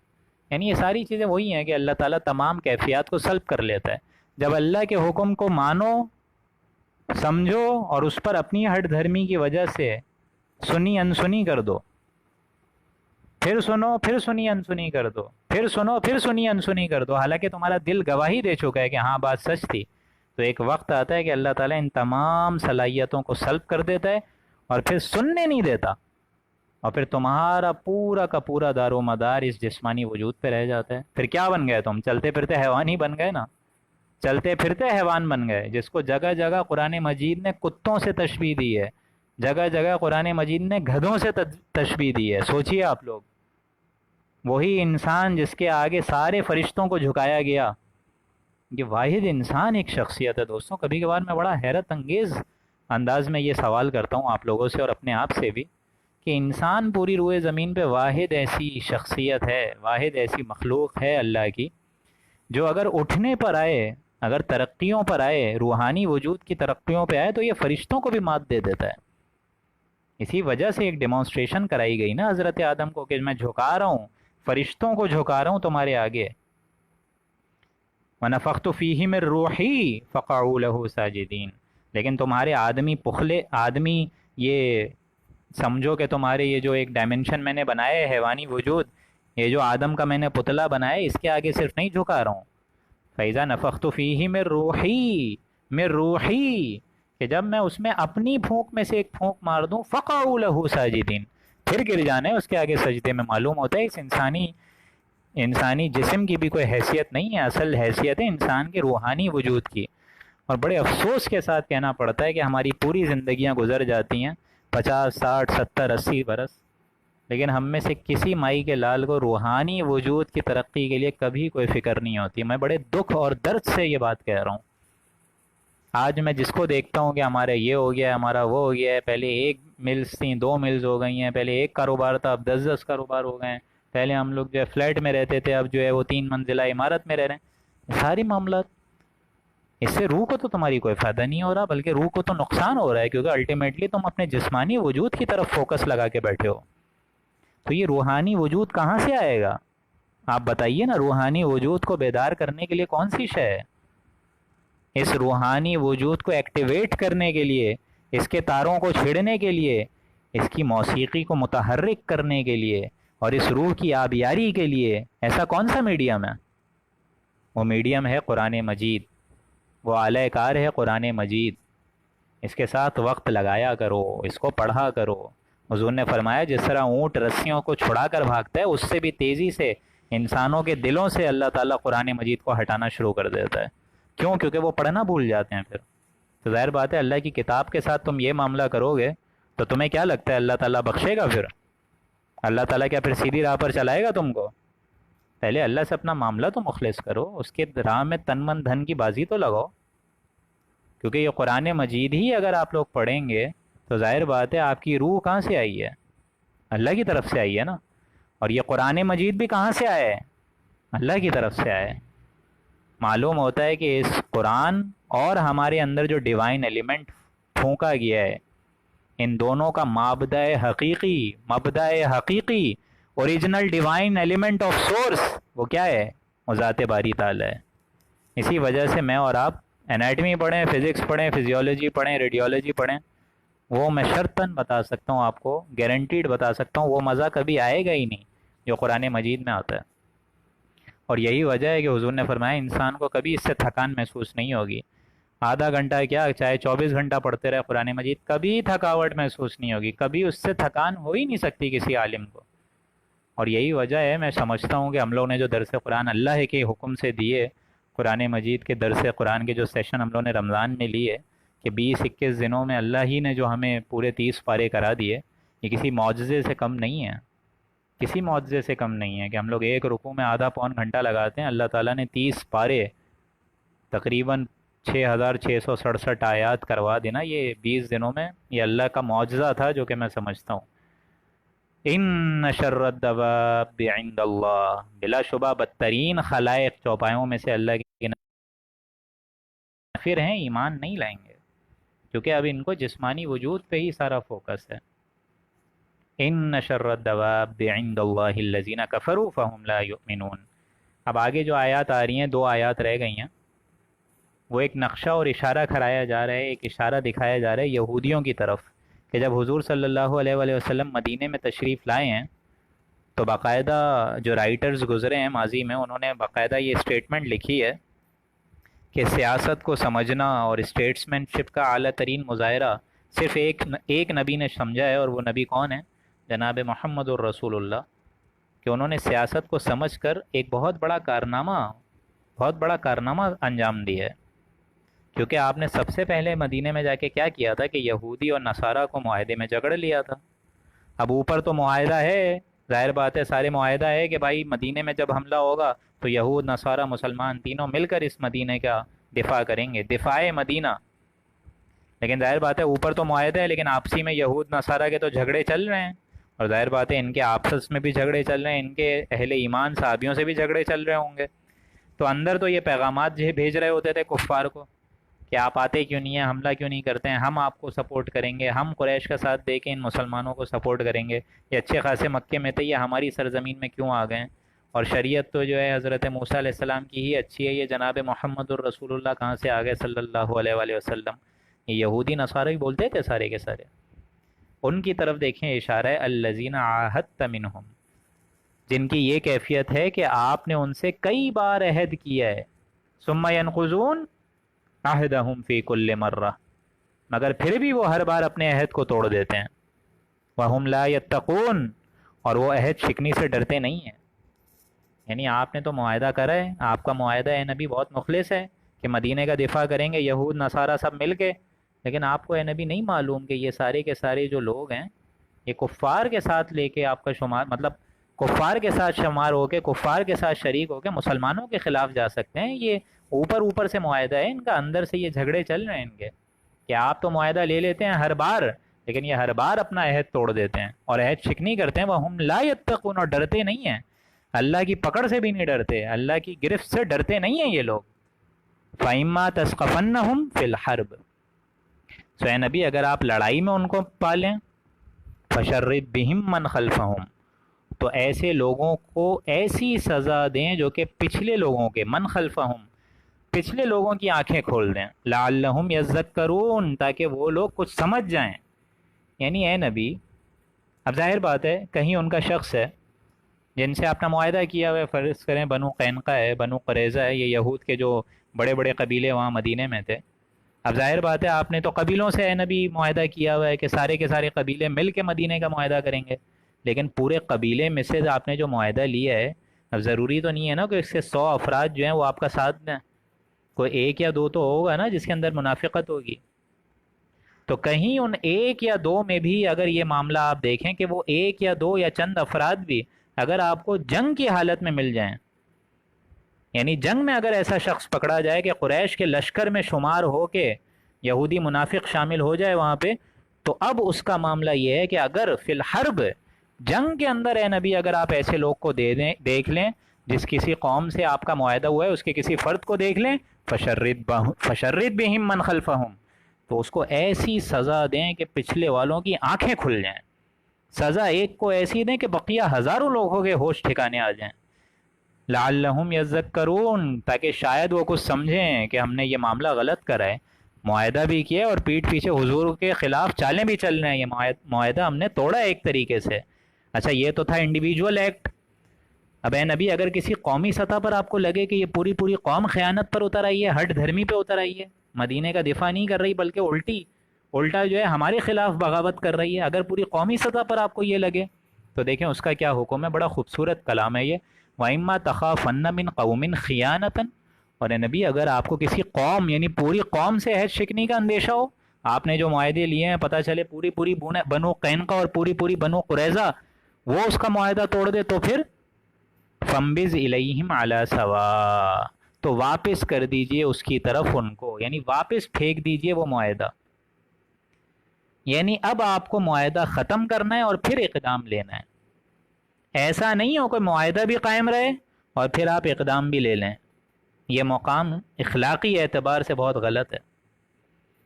یعنی یہ ساری چیزیں وہی ہیں کہ اللہ تعالیٰ تمام کیفیات کو سلب کر لیتا ہے. جب اللہ کے حکم کو مانو، سمجھو اور اس پر اپنی ہٹ دھرمی کی وجہ سے سنی انسنی کر دو، پھر سنو پھر سنی انسنی کر دو، پھر سنو پھر سنی انسنی کر دو، حالانکہ تمہارا دل گواہی دے چکا ہے کہ ہاں بات سچ تھی، تو ایک وقت آتا ہے کہ اللہ تعالیٰ ان تمام صلاحیتوں کو سلب کر دیتا ہے اور پھر سننے نہیں دیتا، اور پھر تمہارا پورا کا پورا دار و مدار اس جسمانی وجود پہ رہ جاتا ہے. پھر کیا بن گئے تم؟ چلتے پھرتے حیوان ہی بن گئے نا، چلتے پھرتے حیوان بن گئے، جس کو جگہ جگہ قرآن مجید نے کتوں سے تشبیہ دی ہے، جگہ جگہ قرآن مجید نے گدھوں سے تشبیہ دی ہے. سوچئے آپ لوگ، وہی انسان جس کے آگے سارے فرشتوں کو جھکایا گیا، یہ واحد انسان ایک شخصیت ہے. دوستوں کبھی کبھار میں بڑا حیرت انگیز انداز میں یہ سوال کرتا ہوں آپ لوگوں سے اور اپنے آپ سے بھی کہ انسان پوری روئے زمین پہ واحد ایسی شخصیت ہے، واحد ایسی مخلوق ہے اللہ کی، جو اگر اٹھنے پر آئے، اگر ترقیوں پر آئے، روحانی وجود کی ترقیوں پہ آئے تو یہ فرشتوں کو بھی مات دے دیتا ہے. اسی وجہ سے ایک ڈیمانسٹریشن کرائی گئی نا حضرت آدم کو کہ میں جھکا رہا ہوں، فرشتوں کو جھکا رہا ہوں تمہارے آگے. وَنَفَخْتُ فِيهِ مِن رُوحِي فَقَعُوا لَهُ سَاجِدِينَ، لیکن تمہارے آدمی پخلے آدمی، یہ سمجھو کہ تمہارے یہ جو ایک ڈائمنشن میں نے بنایا ہے حیوانی وجود، یہ جو آدم کا میں نے پتلا بنایا ہے، اس کے آگے صرف نہیں جھکا رہا ہوں. فَإِذَا نَفَخْتُ فِيهِ مِن رُوحِي کہ جب میں اس میں اپنی پھونک میں سے ایک پھونک مار دوں، فَقَعُوا لَهُ سَاجِدِينَ پھر گر جانا ہے اس کے آگے سجدے میں. معلوم ہوتا ہے اس انسانی جسم کی بھی کوئی حیثیت نہیں ہے، اصل حیثیت ہے انسان کے روحانی وجود کی. اور بڑے افسوس کے ساتھ کہنا پڑتا ہے کہ ہماری پوری زندگیاں گزر جاتی ہیں 50 60 70 80 برس، لیکن ہم میں سے کسی مائی کے لال کو روحانی وجود کی ترقی کے لیے کبھی کوئی فکر نہیں ہوتی. میں بڑے دکھ اور درد سے یہ بات کہہ رہا ہوں. آج میں جس کو دیکھتا ہوں کہ ہمارا یہ ہو گیا ہے، ہمارا وہ ہو گیا ہے، پہلے 1 ملز تھیں 2 ملز ہو گئی ہیں، پہلے 1 کاروبار تھا اب 10 کاروبار ہو گئے ہیں، پہلے ہم لوگ جو ہے فلیٹ میں رہتے تھے اب جو ہے وہ 3 منزلہ عمارت میں رہ رہے ہیں. ساری معاملات اس سے روح کو تو تمہاری کوئی فائدہ نہیں ہو رہا، بلکہ روح کو تو نقصان ہو رہا ہے، کیونکہ الٹیمیٹلی تم اپنے جسمانی وجود کی طرف فوکس لگا کے بیٹھے ہو. تو یہ روحانی وجود کہاں سے آئے گا؟ آپ بتائیے نا. روحانی وجود کو بیدار کرنے کے لیے کون سی شے ہے؟ اس روحانی وجود کو ایکٹیویٹ کرنے کے لیے، اس کے تاروں کو چھیڑنے کے لیے، اس کی موسیقی کو متحرک کرنے کے لیے اور اس روح کی آبیاری کے لیے ایسا کون سا میڈیم ہے؟ وہ میڈیم ہے قرآن مجید، وہ اعلی کار ہے قرآن مجید. اس کے ساتھ وقت لگایا کرو، اس کو پڑھا کرو. حضور نے فرمایا جس طرح اونٹ رسیوں کو چھڑا کر بھاگتا ہے، اس سے بھی تیزی سے انسانوں کے دلوں سے اللہ تعالیٰ قرآن مجید کو ہٹانا شروع کر دیتا ہے. کیوں؟ کیونکہ وہ پڑھنا بھول جاتے ہیں. پھر تو ظاہر بات ہے اللہ کی کتاب کے ساتھ تم یہ معاملہ کرو گے تو تمہیں کیا لگتا ہے اللہ تعالیٰ بخشے گا؟ پھر اللہ تعالیٰ کیا پھر سیدھی راہ پر چلائے گا تم کو؟ پہلے اللہ سے اپنا معاملہ تو مخلص کرو، اس کے راہ میں تن من دھن کی بازی تو لگاؤ. کیونکہ یہ قرآن مجید ہی اگر آپ لوگ پڑھیں گے تو ظاہر بات ہے آپ کی روح کہاں سے آئی ہے؟ اللہ کی طرف سے آئی ہے نا. اور یہ قرآن مجید بھی کہاں سے آئے؟ اللہ کی طرف سے آئے. معلوم ہوتا ہے کہ اس قرآن اور ہمارے اندر جو ڈیوائن ایلیمنٹ پھونکا گیا ہے، ان دونوں کا مبدأ حقیقی original divine element of source وہ کیا ہے؟ وہ ذات باری تعالی ہے. اسی وجہ سے میں اور آپ انیٹمی پڑھیں، فزکس پڑھیں، فزیولوجی پڑھیں، ریڈیولوجی پڑھیں، وہ میں شرطاً بتا سکتا ہوں آپ کو، گارنٹیڈ بتا سکتا ہوں، وہ مزہ کبھی آئے گا ہی نہیں جو قرآن مجید میں آتا ہے. اور یہی وجہ ہے کہ حضور نے فرمایا انسان کو کبھی اس سے تھکان محسوس نہیں ہوگی. آدھا گھنٹہ کیا چاہے 24 گھنٹہ پڑھتے رہے قرآن مجید، کبھی تھکاوٹ محسوس نہیں ہوگی، کبھی اس سے تھکان ہو ہی نہیں سکتی کسی عالم کو. اور یہی وجہ ہے میں سمجھتا ہوں کہ ہم لوگ نے جو درس قرآن اللہ کے حکم سے دیے، قرآن مجید کے درس قرآن کے جو سیشن ہم لوگ نے رمضان میں لیے کہ 20-21 دنوں میں اللہ ہی نے جو ہمیں پورے 30 پارے کرا دیے، یہ کسی معجزے سے کم نہیں ہے، کسی معجزے سے کم نہیں ہے کہ ہم لوگ ایک رکوع میں آدھا پون گھنٹہ لگاتے ہیں. اللہ تعالیٰ نے 30 پارے تقریباً 6,667 آیات کروا دینا یہ 20 دنوں میں، یہ اللہ کا معجزہ تھا جو کہ میں سمجھتا ہوں۔ ان شر الدواب عند اللہ، بلا شبہ بدترین خلائق چوپایوں میں سے اللہ کے نافر ہیں، ایمان نہیں لائیں گے، کیونکہ اب ان کو جسمانی وجود پہ ہی سارا فوکس ہے۔ ان شر الدواب عند اللہ الذین کفروا فہم لا یؤمنون۔ اب آگے جو آیات آ رہی ہیں، 2 آیات رہ گئی ہیں، وہ ایک نقشہ اور اشارہ کھڑایا جا رہا ہے، ایک اشارہ دکھایا جا رہا ہے یہودیوں کی طرف، کہ جب حضور صلی اللہ علیہ وآلہ وسلم مدینے میں تشریف لائے ہیں تو باقاعدہ جو رائٹرز گزرے ہیں ماضی میں، انہوں نے باقاعدہ یہ اسٹیٹمنٹ لکھی ہے کہ سیاست کو سمجھنا اور اسٹیٹسمین شپ کا اعلیٰ ترین مظاہرہ صرف ایک نبی نے سمجھا ہے، اور وہ نبی کون ہے؟ جناب محمد الرسول اللہ، کہ انہوں نے سیاست کو سمجھ کر ایک بہت بڑا کارنامہ انجام دیا ہے۔ کیونکہ آپ نے سب سے پہلے مدینے میں جا کے کیا کیا تھا کہ یہودی اور نصارہ کو معاہدے میں جکڑ لیا تھا۔ اب اوپر تو معاہدہ ہے، ظاہر بات ہے سارے معاہدہ ہے کہ بھائی مدینے میں جب حملہ ہوگا تو یہود، نصارہ، مسلمان تینوں مل کر اس مدینے کا دفاع کریں گے، دفاع مدینہ۔ لیکن ظاہر بات ہے اوپر تو معاہدہ ہے، لیکن آپسی میں یہود نصارہ کے تو جھگڑے چل رہے ہیں، اور ظاہر بات ہے ان کے آپس میں بھی جھگڑے چل رہے ہیں، ان کے اہل ایمان صحابیوں سے بھی جھگڑے چل رہے ہوں گے۔ تو اندر تو یہ پیغامات جو بھیج رہے ہوتے تھے کفار کو کہ آپ آتے کیوں نہیں ہیں، حملہ کیوں نہیں کرتے ہیں، ہم آپ کو سپورٹ کریں گے، ہم قریش کا ساتھ دے کے ان مسلمانوں کو سپورٹ کریں گے، یہ اچھے خاصے مکے میں تھے، یہ ہماری سرزمین میں کیوں آ گئے ہیں، اور شریعت تو جو ہے حضرت موسیٰ علیہ السلام کی ہی اچھی ہے، یہ جناب محمد الرسول اللہ کہاں سے آ گئے صلی اللہ علیہ وآلہ وسلم۔ یہ یہودی نصارہ ہی بولتے تھے سارے کے سارے۔ ان کی طرف دیکھیں اشارہ ہے الذین عاہدت منہم، جن کی یہ کیفیت ہے کہ آپ نے ان سے کئی بار عہد کیا ہے، ثم ینقضون عہدہم فی کل مرہ، مگر پھر بھی وہ ہر بار اپنے عہد کو توڑ دیتے ہیں، وہم لا یتقون، اور وہ عہد شکنی سے ڈرتے نہیں ہیں۔ یعنی آپ نے تو معاہدہ کرا ہے، آپ کا معاہدہ اے نبی بہت مخلص ہے کہ مدینے کا دفاع کریں گے یہود نصارہ سب مل کے، لیکن آپ کو اے نبی نہیں معلوم کہ یہ سارے کے سارے جو لوگ ہیں یہ کفار کے ساتھ لے کے آپ کا شمار، مطلب کفار کے ساتھ شمار ہو کے، کفار کے ساتھ شریک ہو کے مسلمانوں کے خلاف جا سکتے ہیں۔ یہ اوپر سے معاہدہ ہے ان کا، اندر سے یہ جھگڑے چل رہے ہیں ان کے، کہ آپ تو معاہدہ لے لیتے ہیں ہر بار، لیکن یہ ہر بار اپنا عہد توڑ دیتے ہیں اور عہد شکنی کرتے ہیں، وَهُمْ لَا يَتَّقُونَ، اور ڈرتے نہیں ہیں، اللہ کی پکڑ سے بھی نہیں ڈرتے، اللہ کی گرفت سے ڈرتے نہیں ہیں یہ لوگ۔ فَإِمَّا تَثْقَفَنَّهُمْ فِي الْحَرْبِ، سو اے نبی اگر آپ لڑائی میں ان کو پالیں، فَشَرِّدْ بِهِمْ مَنْ خَلْفَهُمْ، تو ایسے لوگوں کو ایسی سزا دیں جو کہ پچھلے لوگوں کے، من خلفہم، پچھلے لوگوں کی آنکھیں کھول دیں، لعلہم یذکرون، تاکہ وہ لوگ کچھ سمجھ جائیں۔ یعنی اے نبی، اب ظاہر بات ہے کہیں ان کا شخص ہے جن سے آپ نے معاہدہ کیا ہوا ہے، فرض کریں بنو قینقاع ہے، بنو قریظہ ہے، یہ یہود کے جو بڑے بڑے قبیلے وہاں مدینے میں تھے۔ اب ظاہر بات ہے آپ نے تو قبیلوں سے اے نبی معاہدہ کیا ہوا ہے کہ سارے کے سارے قبیلے مل کے مدینے کا معاہدہ کریں گے، لیکن پورے قبیلے میں سے آپ نے جو معاہدہ لیا ہے، اب ضروری تو نہیں ہے نا کہ اس سے 100 افراد جو ہیں وہ آپ کا ساتھ دیں، کوئی 1 یا 2 تو ہوگا نا جس کے اندر منافقت ہوگی۔ تو کہیں ان 1 یا 2 میں بھی اگر یہ معاملہ آپ دیکھیں کہ وہ 1 یا 2 یا چند افراد بھی اگر آپ کو جنگ کی حالت میں مل جائیں، یعنی جنگ میں اگر ایسا شخص پکڑا جائے کہ قریش کے لشکر میں شمار ہو کے یہودی منافق شامل ہو جائے وہاں پہ، تو اب اس کا معاملہ یہ ہے کہ اگر فی الحرب، جنگ کے اندر اے نبی اگر آپ ایسے لوگ کو دیکھ لیں جس کسی قوم سے آپ کا معاہدہ ہوا ہے، اس کے کسی فرد کو دیکھ لیں، فشرد بہم من خلفہم، تو اس کو ایسی سزا دیں کہ پچھلے والوں کی آنکھیں کھل جائیں، سزا ایک کو ایسی دیں کہ بقیہ ہزاروں لوگوں کے ہوش ٹھکانے آ جائیں، لعلہم یذکرون، تاکہ شاید وہ کچھ سمجھیں کہ ہم نے یہ معاملہ غلط کرا ہے، معاہدہ بھی کیا اور پیٹھ پیچھے حضور کے خلاف چالیں بھی چل رہے ہیں، یہ معاہدہ ہم نے توڑا ایک طریقے سے۔ اچھا یہ تو تھا انڈیویجول ایکٹ، اب اے نبی اگر کسی قومی سطح پر آپ کو لگے کہ یہ پوری قوم خیانت پر اتر آئی ہے، ہٹ دھرمی پہ اتر آئی ہے، مدینے کا دفاع نہیں کر رہی بلکہ الٹا جو ہے ہمارے خلاف بغاوت کر رہی ہے، اگر پوری قومی سطح پر آپ کو یہ لگے تو دیکھیں اس کا کیا حکم ہے، بڑا خوبصورت کلام ہے یہ، وَإِمَّا تَخَافَنَّ مِن قَوْمٍ خِيَانَةً، اور اے نبی اگر آپ کو کسی قوم یعنی پوری قوم سے عہد شکنی کا اندیشہ ہو، آپ نے جو معاہدے لیے ہیں پتہ چلے پوری بنو قینقاع اور پوری بنو قریظہ وہ اس کا معاہدہ توڑ دے، تو پھر فَانبِذْ إِلَيْهِمْ عَلَى سَوَاءٍ، تو واپس کر دیجئے اس کی طرف ان کو، یعنی واپس پھینک دیجئے وہ معاہدہ. یعنی اب آپ کو معاہدہ ختم کرنا ہے اور پھر اقدام لینا ہے. ایسا نہیں ہو کہ معاہدہ بھی قائم رہے اور پھر آپ اقدام بھی لے لیں. یہ مقام اخلاقی اعتبار سے بہت غلط ہے،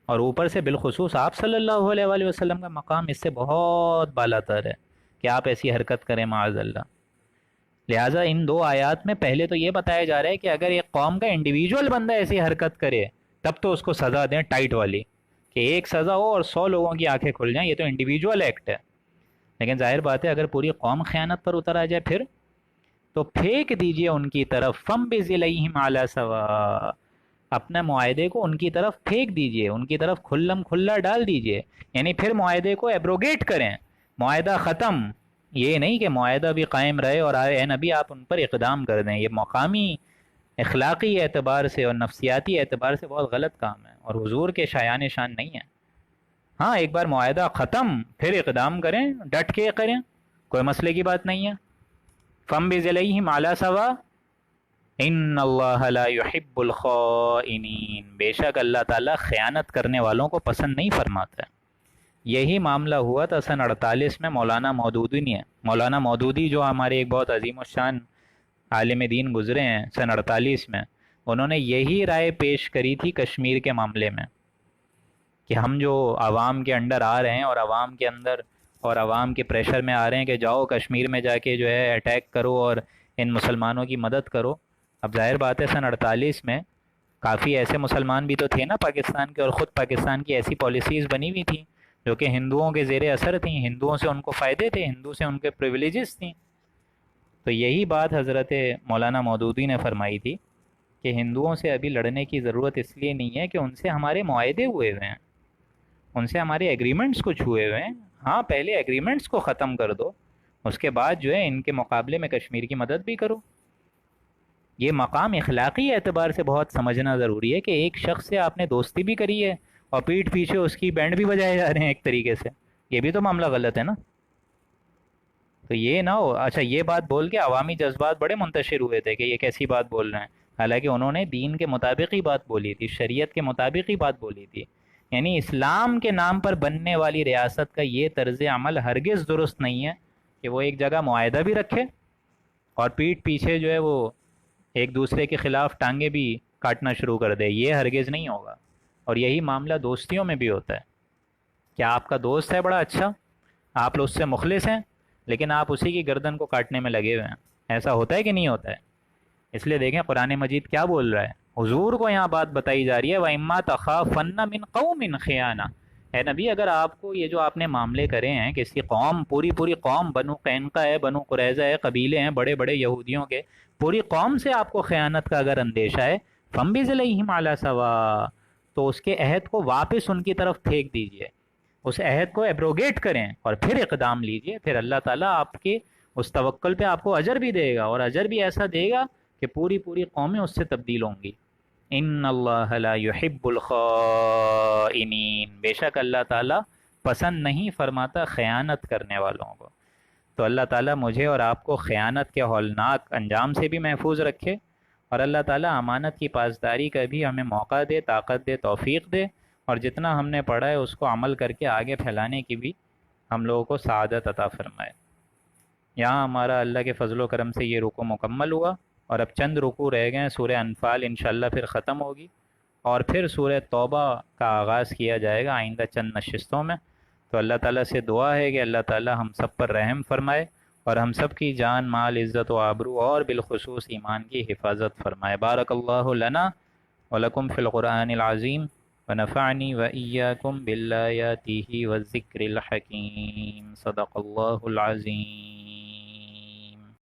اور اوپر سے بالخصوص آپ صلی اللہ علیہ وآلہ وسلم کا مقام اس سے بہت بالا تر ہے کہ آپ ایسی حرکت کریں معاذ اللہ. لہٰذا ان دو آیات میں پہلے تو یہ بتایا جا رہا ہے کہ اگر ایک قوم کا انڈیویجول بندہ ایسی حرکت کرے تب تو اس کو سزا دیں ٹائٹ والی، کہ ایک سزا ہو اور 100 لوگوں کی آنکھیں کھل جائیں. یہ تو انڈیویجول ایکٹ ہے. لیکن ظاہر بات ہے اگر پوری قوم خیانت پر اتر آ جائے پھر تو پھینک دیجئے ان کی طرف. فَانبِذْ إِلَيْهِمْ عَلَىٰ سَوَاءٍ، اپنے معاہدے کو ان کی طرف پھینک دیجئے، ان کی طرف کھلم کھلا ڈال دیجئے. یعنی پھر معاہدے کو ایبروگیٹ کریں، معاہدہ ختم. یہ نہیں کہ معاہدہ بھی قائم رہے اور اے نبی آپ ان پر اقدام کر دیں. یہ مقامی اخلاقی اعتبار سے اور نفسیاتی اعتبار سے بہت غلط کام ہے اور حضور کے شایان شان نہیں ہے. ہاں ایک بار معاہدہ ختم پھر اقدام کریں، ڈٹ کے کریں، کوئی مسئلے کی بات نہیں ہے. فَانبِذْ إِلَيْهِمْ عَلَىٰ سَوَاءٍ إِنَّ اللَّهَ لَا يُحِبُّ الْخَائِنِينَ، بے شک اللہ تعالیٰ خیانت کرنے والوں کو پسند نہیں فرماتا ہے. یہی معاملہ ہوا تھا سن 48 میں مولانا مودودی نے. مولانا مودودی جو ہمارے ایک بہت عظیم الشان عالم دین گزرے ہیں سن 48 میں، انہوں نے یہی رائے پیش کری تھی کشمیر کے معاملے میں کہ ہم جو عوام کے انڈر آ رہے ہیں اور عوام کے اندر اور عوام کے پریشر میں آ رہے ہیں کہ جاؤ کشمیر میں جا کے جو ہے اٹیک کرو اور ان مسلمانوں کی مدد کرو. اب ظاہر بات ہے سن 48 میں کافی ایسے مسلمان بھی تو تھے نا پاکستان کے، اور خود پاکستان کی ایسی پالیسیز بنی ہوئی تھیں جو کہ ہندوؤں کے زیر اثر تھیں، ہندوؤں سے ان کو فائدے تھے، ہندو سے ان کے پریویلیجز تھیں. تو یہی بات حضرت مولانا مودودی نے فرمائی تھی کہ ہندوؤں سے ابھی لڑنے کی ضرورت اس لیے نہیں ہے کہ ان سے ہمارے معاہدے ہوئے ہوئے ہیں، ان سے ہمارے ایگریمنٹس کچھ ہوئے ہوئے ہیں. ہاں پہلے ایگریمنٹس کو ختم کر دو، اس کے بعد جو ہے ان کے مقابلے میں کشمیر کی مدد بھی کرو. یہ مقام اخلاقی اعتبار سے بہت سمجھنا ضروری ہے کہ ایک شخص سے آپ نے دوستی بھی کری ہے اور پیٹھ پیچھے اس کی بینڈ بھی بجائے جا رہے ہیں ایک طریقے سے. یہ بھی تو معاملہ غلط ہے نا. تو یہ نہ ہو اچھا یہ بات بول کے عوامی جذبات بڑے منتشر ہوئے تھے کہ یہ کیسی بات بول رہے ہیں، حالانکہ انہوں نے دین کے مطابق ہی بات بولی تھی، شریعت کے مطابق ہی بات بولی تھی. یعنی اسلام کے نام پر بننے والی ریاست کا یہ طرز عمل ہرگز درست نہیں ہے کہ وہ ایک جگہ معاہدہ بھی رکھے اور پیٹھ پیچھے جو ہے وہ ایک دوسرے کے خلاف ٹانگیں بھی کاٹنا شروع کر دے. یہ ہرگز نہیں ہوگا. اور یہی معاملہ دوستیوں میں بھی ہوتا ہے کہ آپ کا دوست ہے بڑا اچھا، آپ اس سے مخلص ہیں، لیکن آپ اسی کی گردن کو کاٹنے میں لگے ہوئے ہیں. ایسا ہوتا ہے کہ نہیں ہوتا ہے؟ اس لیے دیکھیں قرآن مجید کیا بول رہا ہے. حضور کو یہاں بات بتائی جا رہی ہے وَإِمَّا تَخَافَنَّ مِنْ قَوْمٍ خِيَانَةً. اے نبی اگر آپ کو یہ جو آپ نے معاملے کرے ہیں کسی قوم، پوری قوم، بنو قینقاع ہے، بنو قریظہ ہے، قبیلے ہیں بڑے بڑے یہودیوں کے، پوری قوم سے آپ کو خیانت کا اگر اندیشہ ہے فَانبِذْ إِلَيْهِمْ عَلَىٰ سَوَاءٍ، تو اس کے عہد کو واپس ان کی طرف پھینک دیجئے، اس عہد کو ایبروگیٹ کریں اور پھر اقدام لیجئے. پھر اللہ تعالیٰ آپ کے اس توکل پہ آپ کو اجر بھی دے گا، اور اجر بھی ایسا دے گا کہ پوری قومیں اس سے تبدیل ہوں گی. ان اللہ لا يحب الخائنین، بے شک اللہ تعالیٰ پسند نہیں فرماتا خیانت کرنے والوں کو. تو اللہ تعالیٰ مجھے اور آپ کو خیانت کے ہولناک انجام سے بھی محفوظ رکھے، اور اللہ تعالیٰ امانت کی پاسداری کا بھی ہمیں موقع دے، طاقت دے، توفیق دے، اور جتنا ہم نے پڑھا ہے اس کو عمل کر کے آگے پھیلانے کی بھی ہم لوگوں کو سعادت عطا فرمائے. یہاں ہمارا اللہ کے فضل و کرم سے یہ رکوع مکمل ہوا، اور اب چند رکوع رہ گئے ہیں. سورہ انفال انشاءاللہ پھر ختم ہوگی، اور پھر سورہ توبہ کا آغاز کیا جائے گا آئندہ چند نشستوں میں. تو اللہ تعالیٰ سے دعا ہے کہ اللہ تعالیٰ ہم سب پر رحم فرمائے اور ہم سب کی جان، مال، عزت و آبرو اور بالخصوص ایمان کی حفاظت فرمائے. بارک اللہ لنا ولکم فی القرآن العظیم ونفعنی وإیاکم بالآیاتہ والذکر الحکیم. صدق اللہ العظیم.